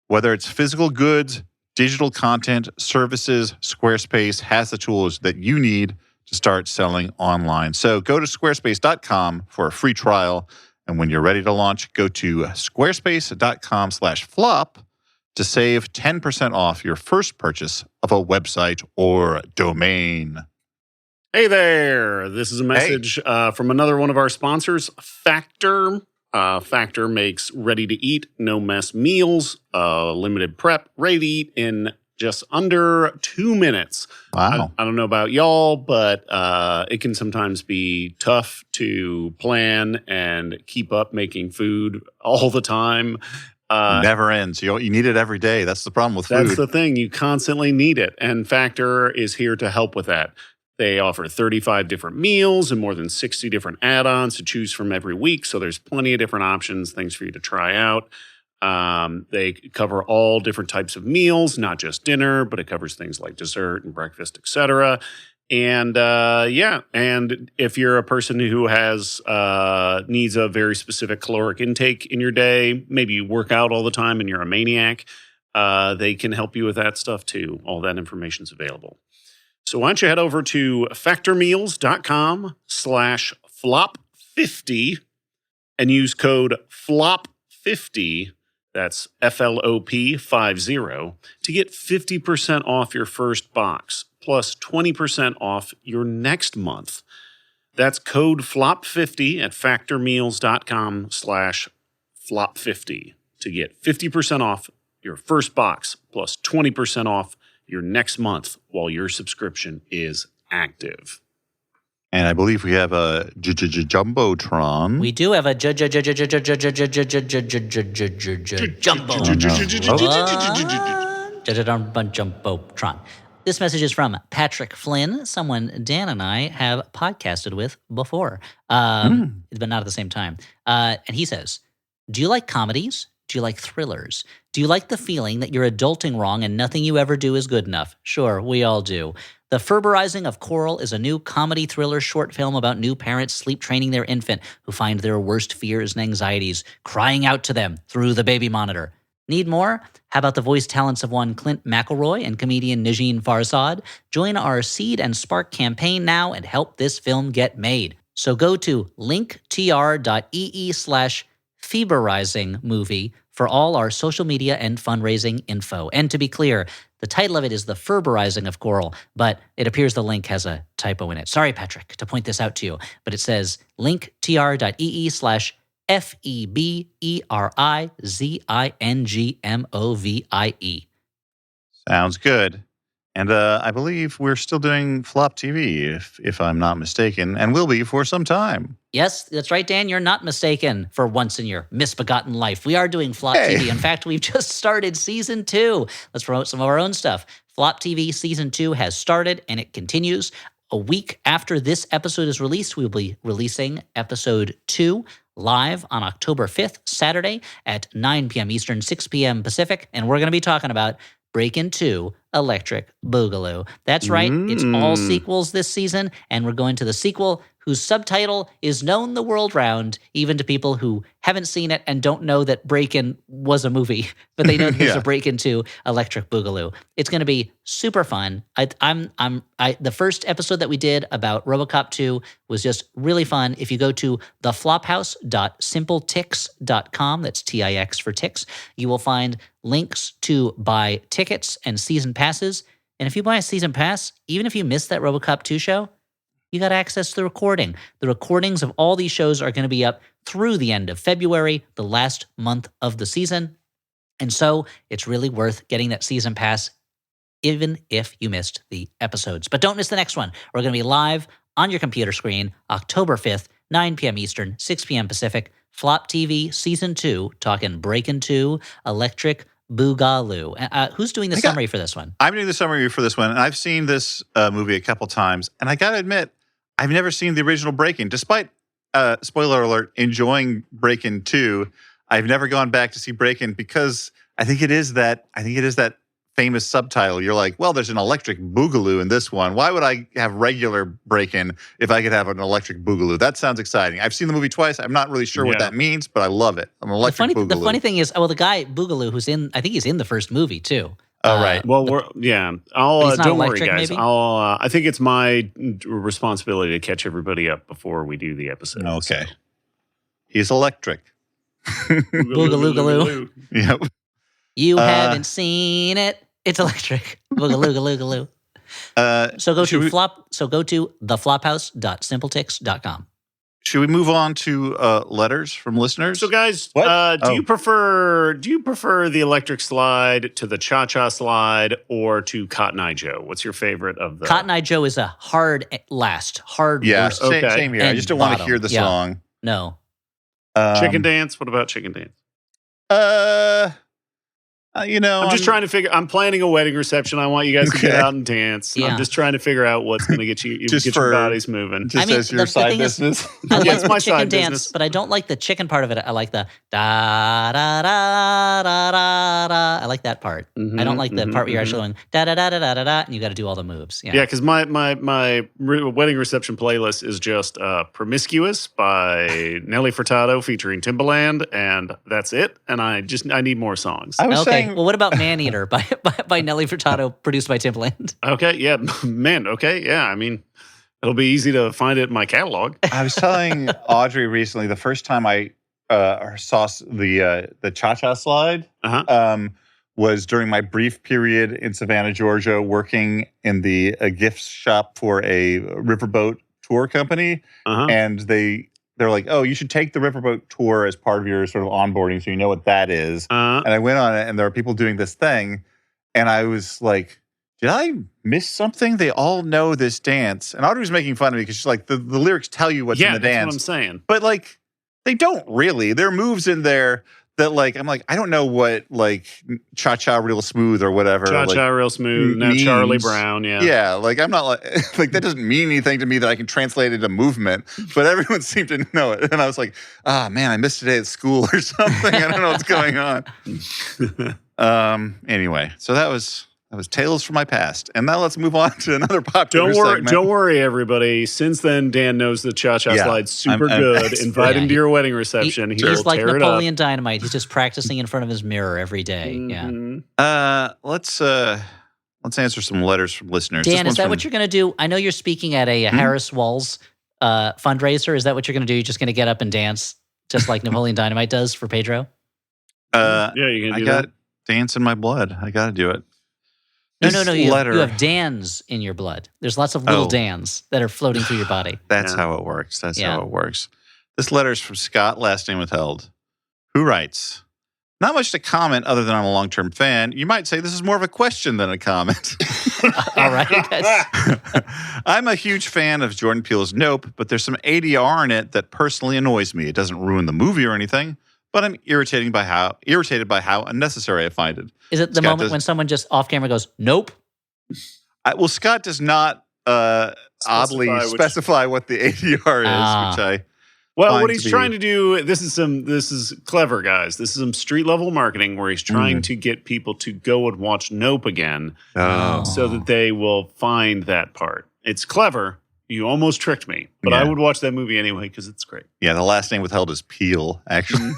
Whether it's physical goods, digital content, services, Squarespace has the tools that you need to start selling online. So go to squarespace.com for a free trial. And when you're ready to launch, go to squarespace.com/flop to save 10% off your first purchase of a website or domain. Hey there. This is a message from another one of our sponsors, Factor. Factor makes ready-to-eat, no-mess meals, limited prep, ready to eat in just under 2 minutes. Wow. I don't know about y'all, but it can sometimes be tough to plan and keep up making food all the time. Never ends. You need it every day. That's the problem with food. That's the thing. You constantly need it. And Factor is here to help with that. They offer 35 different meals and more than 60 different add-ons to choose from every week. So there's plenty of different options, things for you to try out. They cover all different types of meals, not just dinner, but it covers things like dessert and breakfast, etc. And and if you're a person who has needs a very specific caloric intake in your day, maybe you work out all the time and you're a maniac, they can help you with that stuff too. All that information's available. So why don't you head over to factormeals.com/flop50 and use code FLOP50. That's FLOP50 to get 50% off your first box, plus 20% off your next month. That's code FLOP50 at factormeals.com/flop50 to get 50% off your first box, plus 20% off your next month while your subscription is active. And I believe we have a Jumbotron. We do have a Jumbotron. This message is from Patrick Flynn, someone Dan and I have podcasted with before, but not at the same time. And he says, do you like comedies? Do you like thrillers? Do you like the feeling that you're adulting wrong and nothing you ever do is good enough? Sure, we all do. The Ferberizing of Coral is a new comedy thriller short film about new parents sleep training their infant who find their worst fears and anxieties crying out to them through the baby monitor. Need more? How about the voice talents of one Clint McElroy and comedian Najeen Farsad? Join our Seed and Spark campaign now and help this film get made. So go to linktr.ee/Feberizing movie for all our social media and fundraising info. And to be clear, the title of it is The Ferberizing of Coral, but it appears the link has a typo in it. Sorry, Patrick, to point this out to you, but it says linktr.ee/FEBERIZINGMOVIE. Sounds good. And I believe we're still doing Flop TV, if I'm not mistaken, and will be for some time. Yes, that's right, Dan. You're not mistaken for once in your misbegotten life. We are doing Flop TV. In fact, we've just started Season 2. Let's promote some of our own stuff. Flop TV Season 2 has started, and it continues. A week after this episode is released, we'll be releasing Episode 2 live on October 5th, Saturday at 9 p.m. Eastern, 6 p.m. Pacific, and we're going to be talking about Breakin' 2 Electric Boogaloo. That's right, It's all sequels this season, and we're going to the sequel whose subtitle is known the world round, even to people who haven't seen it and don't know that Breakin' was a movie, but they know that there's a Breakin' 2 Electric Boogaloo. It's going to be super fun. The first episode that we did about RoboCop 2 was just really fun. If you go to theflophouse.simpletix.com, that's TIX for Tix, you will find links to buy tickets and season passes. And if you buy a season pass, even if you missed that RoboCop 2 show, you got access to the recording. The recordings of all these shows are going to be up through the end of February, the last month of the season. And so it's really worth getting that season pass, even if you missed the episodes. But don't miss the next one. We're going to be live on your computer screen, October 5th, 9 p.m. Eastern, 6 p.m. Pacific. Flop TV Season 2, talking Breakin' 2 Electric Boogaloo. Who's doing the summary for this one? I'm doing the summary for this one, and I've seen this movie a couple times, and I got to admit, I've never seen the original Breakin', despite spoiler alert, enjoying Breakin' 2. I've never gone back to see Breakin' because I think it is that famous subtitle. You're like, well, there's an electric boogaloo in this one. Why would I have regular Breakin' if I could have an electric boogaloo? That sounds exciting. I've seen the movie twice. I'm not really sure what that means, but I love it. I'm an electric boogaloo. The funny thing is, the guy Boogaloo, I think he's in the first movie too. Oh, right. Well, I'll don't worry, guys. Maybe? I think it's my responsibility to catch everybody up before we do the episode. Okay. He's electric. Boogaloo. Yep. You haven't seen it. It's electric. Boogaloo. So go to theflophouse.simpletix.com. Should we move on to letters from listeners? So, guys, do you prefer the electric slide to the cha-cha slide or to Cotton Eye Joe? What's your favorite of the? Cotton Eye Joe is a hard worst. Yeah, worst. same here. I just don't want to hear the Yeah. song. No. Chicken Dance. What about Chicken Dance? I'm just trying to figure. I'm planning a wedding reception. I want you guys to get out and dance. Yeah. I'm just trying to figure out what's going to get you Just get for- your bodies moving. Just as your the side thing is- business. I Yeah, like it's the my chicken side dance, business. but I don't like the chicken part of it. I like the da da da da da da. I like that part. I don't like the part where you're actually going da da da da da da da, and you got to do all the moves. Yeah. Yeah, because my wedding reception playlist is just "Promiscuous" by Nelly Furtado featuring Timbaland, and that's it. And I need more songs. I was Okay. saying, Well, what about Maneater by Nelly Furtado, produced by Timbaland? Okay, yeah, man. Okay, yeah. I mean, it'll be easy to find it in my catalog. I was telling Audrey recently, the first time I saw the cha-cha slide was during my brief period in Savannah, Georgia, working in the gift shop for a riverboat tour company, and they're like, "Oh, you should take the riverboat tour as part of your sort of onboarding, so you know what that is." And I went on it, and there are people doing this thing, and I was like, "Did I miss something? They all know this dance." And Audrey was making fun of me because she's like, "The lyrics tell you what's in the that's dance." what I'm saying. But like, they don't really. There are moves in there that like, I'm like, I don't know what like cha-cha real smooth or whatever. Cha-cha real smooth. Now Charlie means. Brown. Yeah. Yeah, like I'm not like like that doesn't mean anything to me that I can translate it into movement. But everyone seemed to know it, and I was like, man, I missed today at school or something. I don't know what's going on. Anyway, so that was Tales from my past, and now let's move on to another popular segment. Don't worry, everybody. Since then, Dan knows the cha-cha slide's super I'm good. expert. Invite him to your wedding reception. He will He's like tear it up. Napoleon Dynamite. He's just practicing in front of his mirror every day. Mhm. Yeah. Let's answer some letters from listeners. Dan, is that what you're going to do? I know you're speaking at a Harris Walls fundraiser. Is that what you're going to do? You're just going to get up and dance, just like Napoleon Dynamite does for Pedro? Yeah, you can I do got that. dance in my blood. I got to do it. No. This You letter- have Dans in your blood. There's lots of little Dans that are floating through your body. That's Yeah. how it works. That's Yeah. how it works. This letter is from Scott, last name withheld, who writes, "Not much to comment other than I'm a long-term fan. You might say this is more of a question than a comment." All right, guys. I'm a huge fan of Jordan Peele's Nope, but there's some ADR in it that personally annoys me. It doesn't ruin the movie or anything, but I'm irritated by how unnecessary I find it. Is it the Scott moment does- when someone just off camera goes, nope? Well, Scott does not oddly Specify which- specify what the ADR is, Ah. which I Well, find what to he's be- trying to do, this is clever, guys. This is some street level marketing where he's trying to get people to go and watch Nope again Oh. so that they will find that part. It's clever. You almost tricked me, but I Yeah. would watch that movie anyway because it's great. Yeah, the last name withheld is Peel, actually.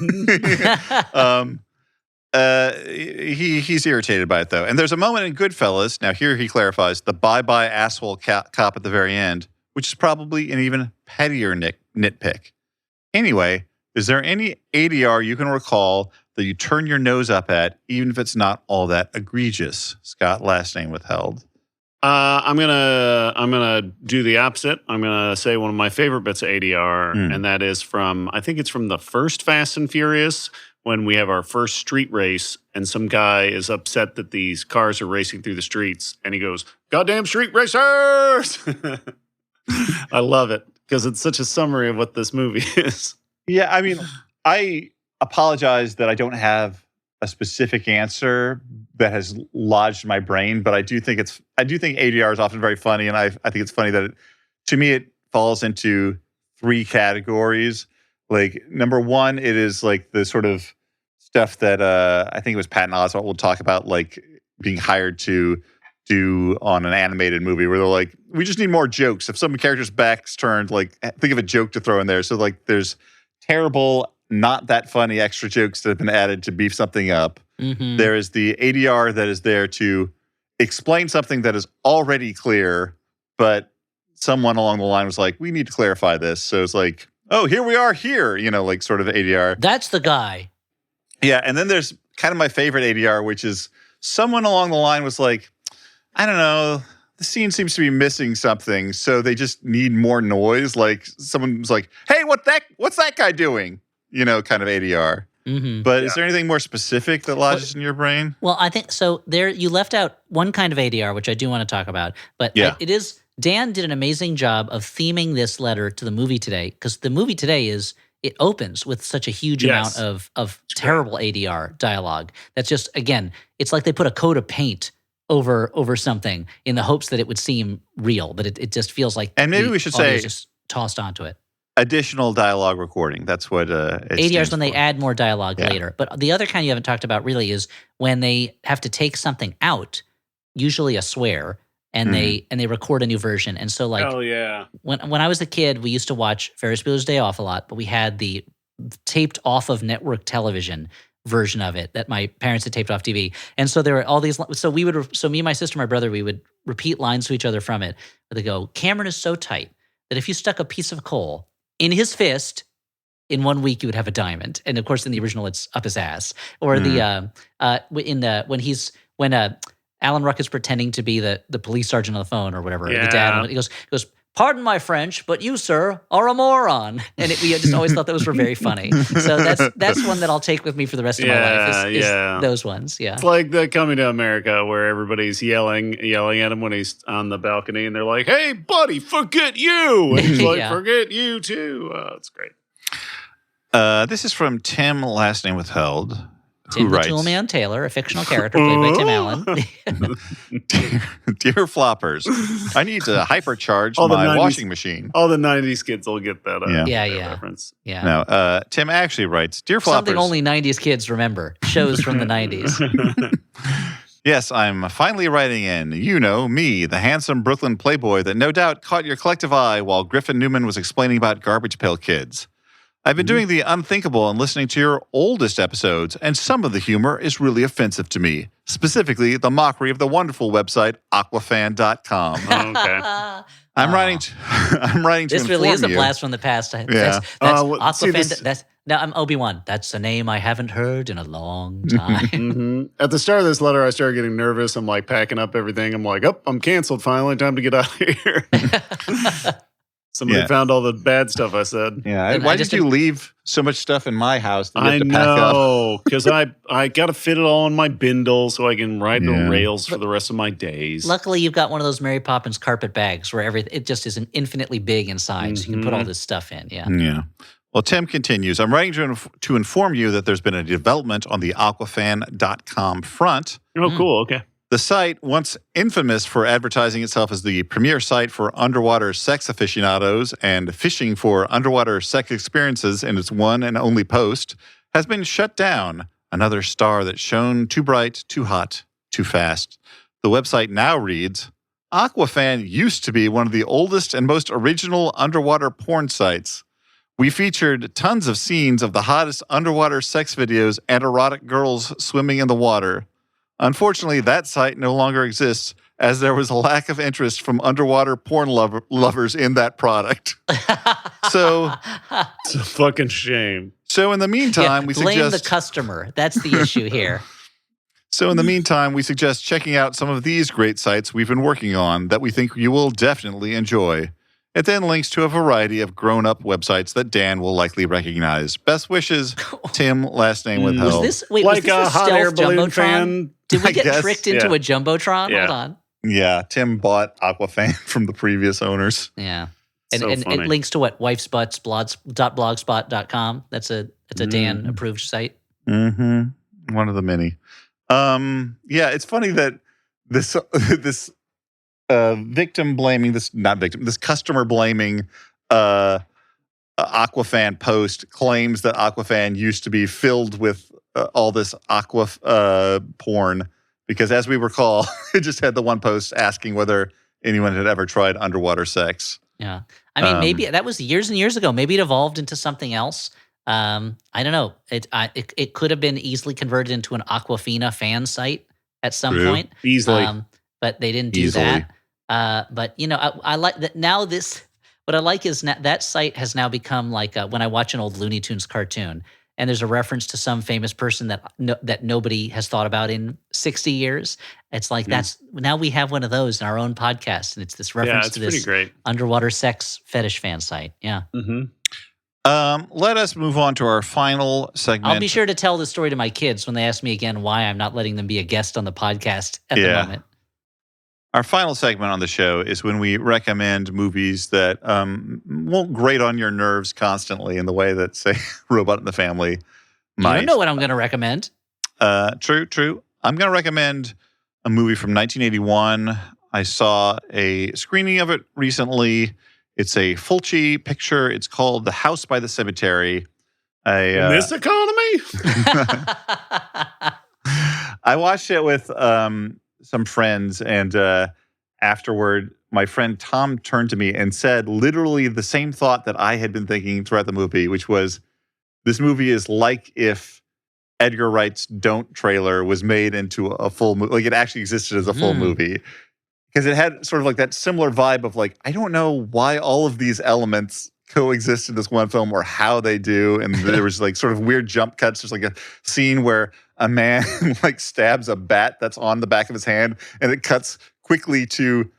He's irritated by it, though. And there's a moment in Goodfellas, now here he clarifies, the bye-bye asshole cop at the very end, which is probably an even pettier nitpick. Anyway, is there any ADR you can recall that you turn your nose up at, even if it's not all that egregious? Scott, last name withheld. I'm gonna do the opposite. I'm gonna say one of my favorite bits of ADR, and that is from, I think it's from the first Fast and Furious, when we have our first street race, and some guy is upset that these cars are racing through the streets, and he goes, "Goddamn street racers!" I love it because it's such a summary of what this movie is. Yeah, I mean, I apologize that I don't have a specific answer that has lodged in my brain, but I do think ADR is often very funny, and I think it's funny that to me it falls into three categories. Like, number one, it is like the sort of stuff that I think it was Patton Oswalt will talk about, like being hired to do on an animated movie where they're like, we just need more jokes. If some character's back's turned, like think of a joke to throw in there. So like there's terrible, not that funny extra jokes that have been added to beef something up. Mm-hmm. There is the ADR that is there to explain something that is already clear, but someone along the line was like, we need to clarify this. So it's like, oh, here we are here, like sort of ADR. That's the guy. Yeah, and then there's kind of my favorite ADR, which is someone along the line was like, I don't know, the scene seems to be missing something, so they just need more noise. Like someone was like, hey, what's that guy doing? Kind of ADR. Mm-hmm. But is there anything more specific that lodges in your brain? Well, I think so. There, you left out one kind of ADR, which I do want to talk about. But Yeah. it is, Dan did an amazing job of theming this letter to the movie today, because the movie today it opens with such a huge Yes. amount of terrible ADR dialogue. That's just, again, it's like they put a coat of paint over something in the hopes that it would seem real, but it just feels like And maybe the we should audio say- is just tossed onto it. Additional dialogue recording. That's what it ADR is stands when they for. add more dialogue Yeah. later. But the other kind you haven't talked about really is when they have to take something out, usually a swear, and they record a new version. And so like Hell yeah. when I was a kid, we used to watch Ferris Bueller's Day Off a lot, but we had the taped off of network television version of it that my parents had taped off TV. And so there were all these, so me and my sister, my brother, we would repeat lines to each other from it. But they go, Cameron is so tight that if you stuck a piece of coal in his fist, in 1 week you would have a diamond. And of course, in the original, it's up his ass. Or when Alan Ruck is pretending to be the police sergeant on the phone or whatever, the dad, Yeah. he goes, pardon my French, but you, sir, are a moron. And we just always thought those were very funny. So that's one that I'll take with me for the rest of my life. Is those ones. Yeah. It's like the Coming to America where everybody's yelling at him when he's on the balcony and they're like, hey, buddy, forget you. And he's like, Yeah. forget you too. It's great. This is from Tim, last name withheld, Tim who the writes, Toolman Taylor, a fictional character played by Tim Allen. Dear Floppers, I need to hypercharge All the my 90s washing machine. All the 90s kids will get that, Yeah. reference. Yeah. Now, Tim actually writes, Dear Something Floppers, only 90s kids remember. Shows from the 90s. yes, I'm finally writing in. You know, me, the handsome Brooklyn playboy that no doubt caught your collective eye while Griffin Newman was explaining about Garbage Pail Kids. I've been doing the unthinkable and listening to your oldest episodes, and some of the humor is really offensive to me. Specifically, the mockery of the wonderful website aquafan.com. Okay. I'm writing to This inform really is a you. blast from the past. Yeah. That's See, Aquafan. That's now I'm Obi-Wan. That's a name I haven't heard in a long time. hmm At the start of this letter, I started getting nervous. I'm like packing up everything. I'm like, oh, I'm canceled finally. Time to get out of here. Somebody Yeah. found all the bad stuff I said. Yeah. And Why I did just- you leave so much stuff in my house that you I have to pack up? know, because I got to fit it all in my bindle so I can ride Yeah. the rails for the rest of my days. Luckily, you've got one of those Mary Poppins carpet bags where it just is infinitely big inside, so you can put all this stuff in. Yeah. Yeah. Well, Tim continues, I'm writing to inform you that there's been a development on the aquafan.com front. Oh, cool. Okay. The site, once infamous for advertising itself as the premier site for underwater sex aficionados and fishing for underwater sex experiences in its one and only post, has been shut down. Another star that shone too bright, too hot, too fast. The website now reads, Aquafan used to be one of the oldest and most original underwater porn sites. We featured tons of scenes of the hottest underwater sex videos and erotic girls swimming in the water. Unfortunately, that site no longer exists as there was a lack of interest from underwater porn lovers in that product. So It's a fucking shame. in the meantime, we blame the suggest customer. That's the issue here. we suggest checking out some of these great sites we've been working on that we think you will definitely enjoy. It then links to a variety of grown-up websites that Dan will likely recognize. Best wishes, Tim, last name withheld. Was Like this a a hot air stealth balloon jumbotron? fan. Did we I get guess, tricked into yeah. a jumbotron? Yeah. Hold on. Yeah, Tim bought Aquafan from the previous owners. Yeah. And, So and funny. it links to what? wifesbutts.blogspot.com. That's a Dan approved site. Mm-hmm. One of the many. Yeah, it's funny that this this customer blaming Aquafan post claims that Aquafan used to be filled with all this aqua porn, because as we recall, it just had the one post asking whether anyone had ever tried underwater sex. Yeah. I mean, maybe that was years and years ago. Maybe it evolved into something else. I don't know. It could have been easily converted into an Aquafina fan site at some point. Easily. But they didn't do that. But, I like that now what I like is that site has now become like when I watch an old Looney Tunes cartoon and there's a reference to some famous person that nobody has thought about in 60 years. It's like now we have one of those in our own podcast, and it's this reference to this underwater sex fetish fan site. Yeah. Mm-hmm. Let us move on to our final segment. I'll be sure to tell the story to my kids when they ask me again why I'm not letting them be a guest on the podcast at the moment. Our final segment on the show is when we recommend movies that won't grate on your nerves constantly in the way that, say, Robot in the Family might. You don't know what I'm going to recommend. True. I'm going to recommend a movie from 1981. I saw a screening of it recently. It's a Fulci picture. It's called The House by the Cemetery. In this economy? I watched it with some friends, and afterward, my friend Tom turned to me and said literally the same thought that I had been thinking throughout the movie, which was, this movie is like if Edgar Wright's Don't trailer was made into a full movie, like it actually existed as a full movie. Because it had sort of like that similar vibe of like, I don't know why all of these elements coexist in this one film or how they do. And there was like sort of weird jump cuts. There's like a scene where a man like stabs a bat that's on the back of his hand, and it cuts quickly to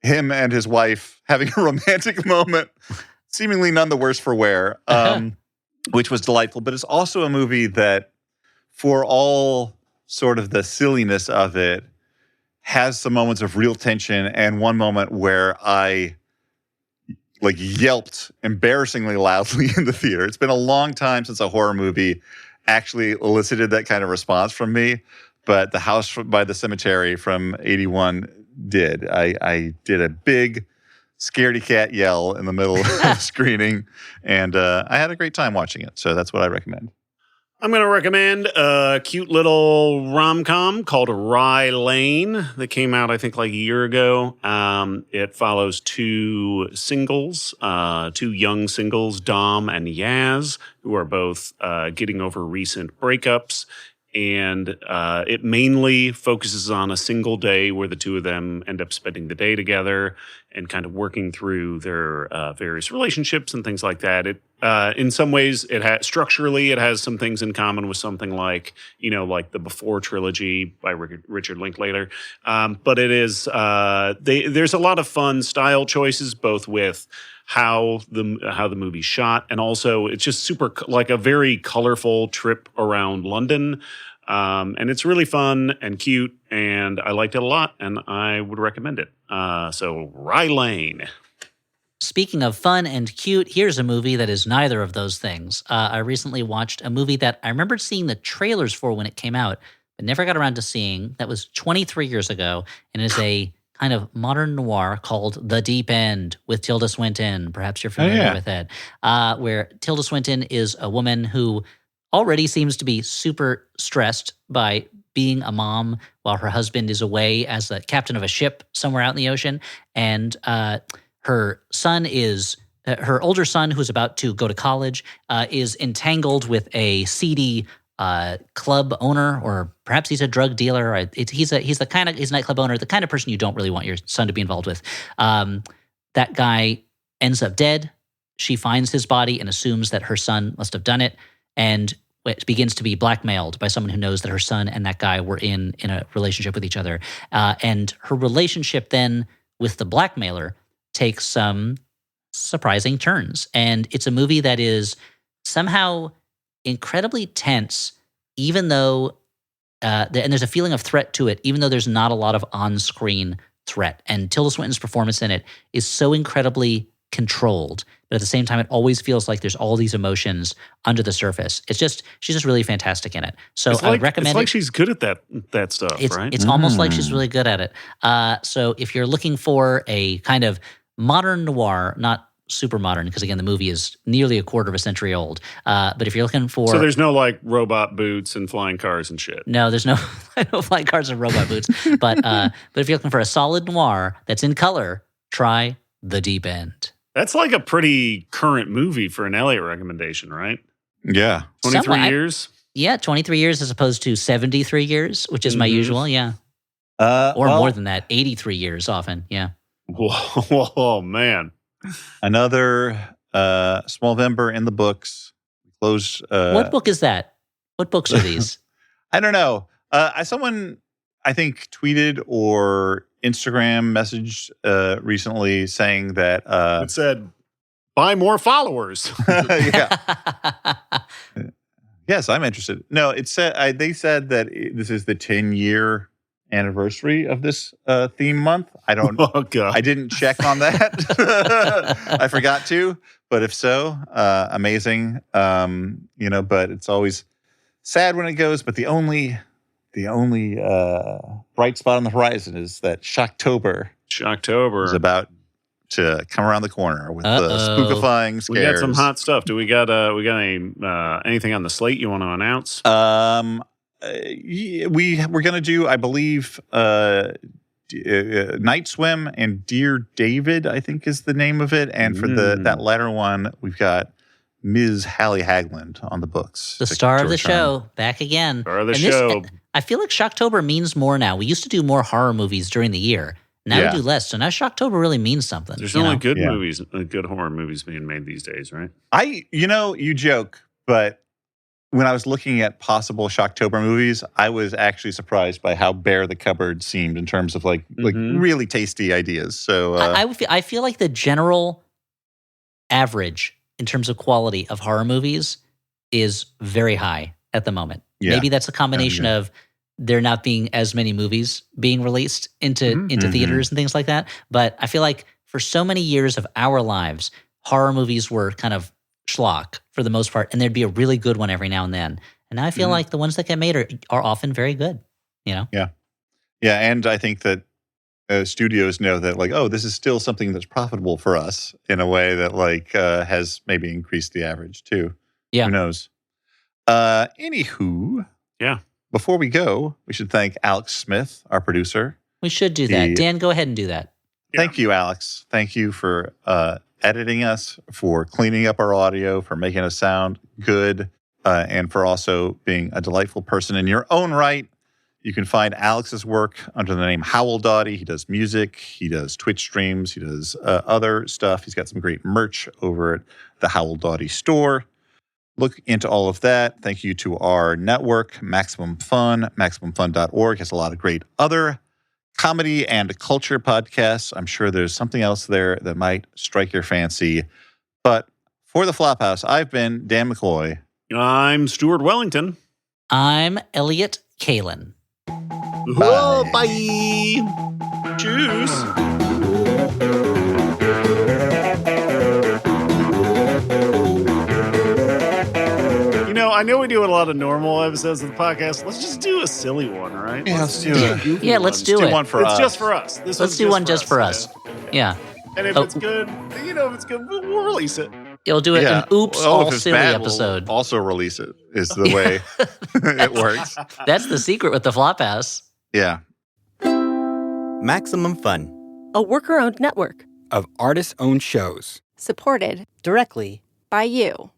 him and his wife having a romantic moment, seemingly none the worse for wear, which was delightful. But it's also a movie that, for all sort of the silliness of it, has some moments of real tension, and one moment where I like yelped embarrassingly loudly in the theater. It's been a long time since a horror movie actually elicited that kind of response from me, but The House by the Cemetery from 81 did. I did a big scaredy cat yell in the middle of the screening, and I had a great time watching it. So that's what I recommend. I'm going to recommend a cute little rom-com called Rye Lane that came out, I think, like a year ago. It follows two young singles, Dom and Yaz, who are both getting over recent breakups. And it mainly focuses on a single day where the two of them end up spending the day together and kind of working through their various relationships and things like that. It in some ways, structurally, it has some things in common with something like, like the Before trilogy by Richard Linklater. But it is there's a lot of fun style choices, both with how the movie's shot, and also it's just super like a very colorful trip around London. And it's really fun and cute, and I liked it a lot, and I would recommend it. So Rye Lane. Speaking of fun and cute, here's a movie that is neither of those things. I recently watched a movie that I remember seeing the trailers for when it came out, but never got around to seeing. That was 23 years ago, and is a kind of modern noir called The Deep End with Tilda Swinton. Perhaps you're familiar with it. Where Tilda Swinton is a woman who already seems to be super stressed by being a mom while her husband is away as the captain of a ship somewhere out in the ocean. And her son is, her older son, who's about to go to college, is entangled with a seedy club owner, or perhaps he's a drug dealer. He's a nightclub owner, the kind of person you don't really want your son to be involved with. That guy ends up dead. She finds his body and assumes that her son must have done it, and begins to be blackmailed by someone who knows that her son and that guy were in a relationship with each other. And her relationship then with the blackmailer takes some surprising turns. And it's a movie that is somehow incredibly tense, even though, and there's a feeling of threat to it, even though there's not a lot of on-screen threat. And Tilda Swinton's performance in it is so incredibly controlled, but at the same time, it always feels like there's all these emotions under the surface. She's just really fantastic in it. So I would recommend it. It's like she's good at that stuff, right? It's almost like she's really good at it. So if you're looking for a kind of modern noir, not super modern because, again, the movie is nearly a quarter of a century old. But if you're looking for... So there's no, like, robot boots and flying cars and shit. No, there's no flying cars and robot boots. But if you're looking for a solid noir that's in color, try The Deep End. That's like a pretty current movie for an Elliot recommendation, right? Yeah. 23 years? Yeah, 23 years as opposed to 73 years, which is my usual, yeah. Or more than that, 83 years often, yeah. Whoa, man. Another Smallvember in the books. Closed. What book is that? What books are these? I don't know. Someone, I think, tweeted or Instagram messaged recently saying that... it said, buy more followers. Yeah. Yes, I'm interested. No, it said they said that this is the 10-year anniversary of this theme month. I don't. Oh God! I didn't check on that. I forgot to. But if so, amazing. But it's always sad when it goes. But the only bright spot on the horizon is that Shocktober. Shocktober is about to come around the corner with the spookifying scares. We got some hot stuff. Do we got anything on the slate you want to announce? We're gonna do, I believe, Night Swim and Dear David, I think is the name of it. And for that latter one, we've got Ms. Hallie Hagland on the books. The star of the show, back again. Star of the show. I feel like Shocktober means more now. We used to do more horror movies during the year. Now we do less. So now Shocktober really means something. There's only good movies, good horror movies being made these days, right? You joke, but when I was looking at possible Shocktober movies, I was actually surprised by how bare the cupboard seemed in terms of like really tasty ideas. So I feel like the general average in terms of quality of horror movies is very high at the moment. Yeah. Maybe that's a combination of there not being as many movies being released into theaters and things like that. But I feel like for so many years of our lives, horror movies were kind of schlock for the most part, and there'd be a really good one every now and then. And now I feel like the ones that get made are often very good, Yeah. Yeah, and I think that studios know that, like, this is still something that's profitable for us in a way that, like, has maybe increased the average too. Yeah. Who knows? Anywho. Yeah. Before we go, we should thank Alex Smith, our producer. We should do that. Dan, go ahead and do that. Thank you, Alex. Thank you for editing us, for cleaning up our audio, for making us sound good, and for also being a delightful person in your own right. You can find Alex's work under the name Howell Doughty. He does music. He does Twitch streams. He does other stuff. He's got some great merch over at the Howell Doughty store. Look into all of that. Thank you to our network, Maximum Fun. MaximumFun.org has a lot of great other comedy and culture podcasts. I'm sure there's something else there that might strike your fancy. But for the Flophouse, I've been Dan McCoy. I'm Stuart Wellington. I'm Elliot Kalin. Bye. Bye. Tschüss. I know we do a lot of normal episodes of the podcast. Let's just do a silly one, right? Yeah, let's do it. Yeah, let's do it. One for us. It's just for us. Let's do one just for us. Yeah. And if it's good, we'll release it. You'll do it an Oops All Silly episode. We'll also release it is the way it works. That's the secret with the Flophouse. Yeah. Maximum Fun. A worker-owned network of artist-owned shows. supported Directly by you.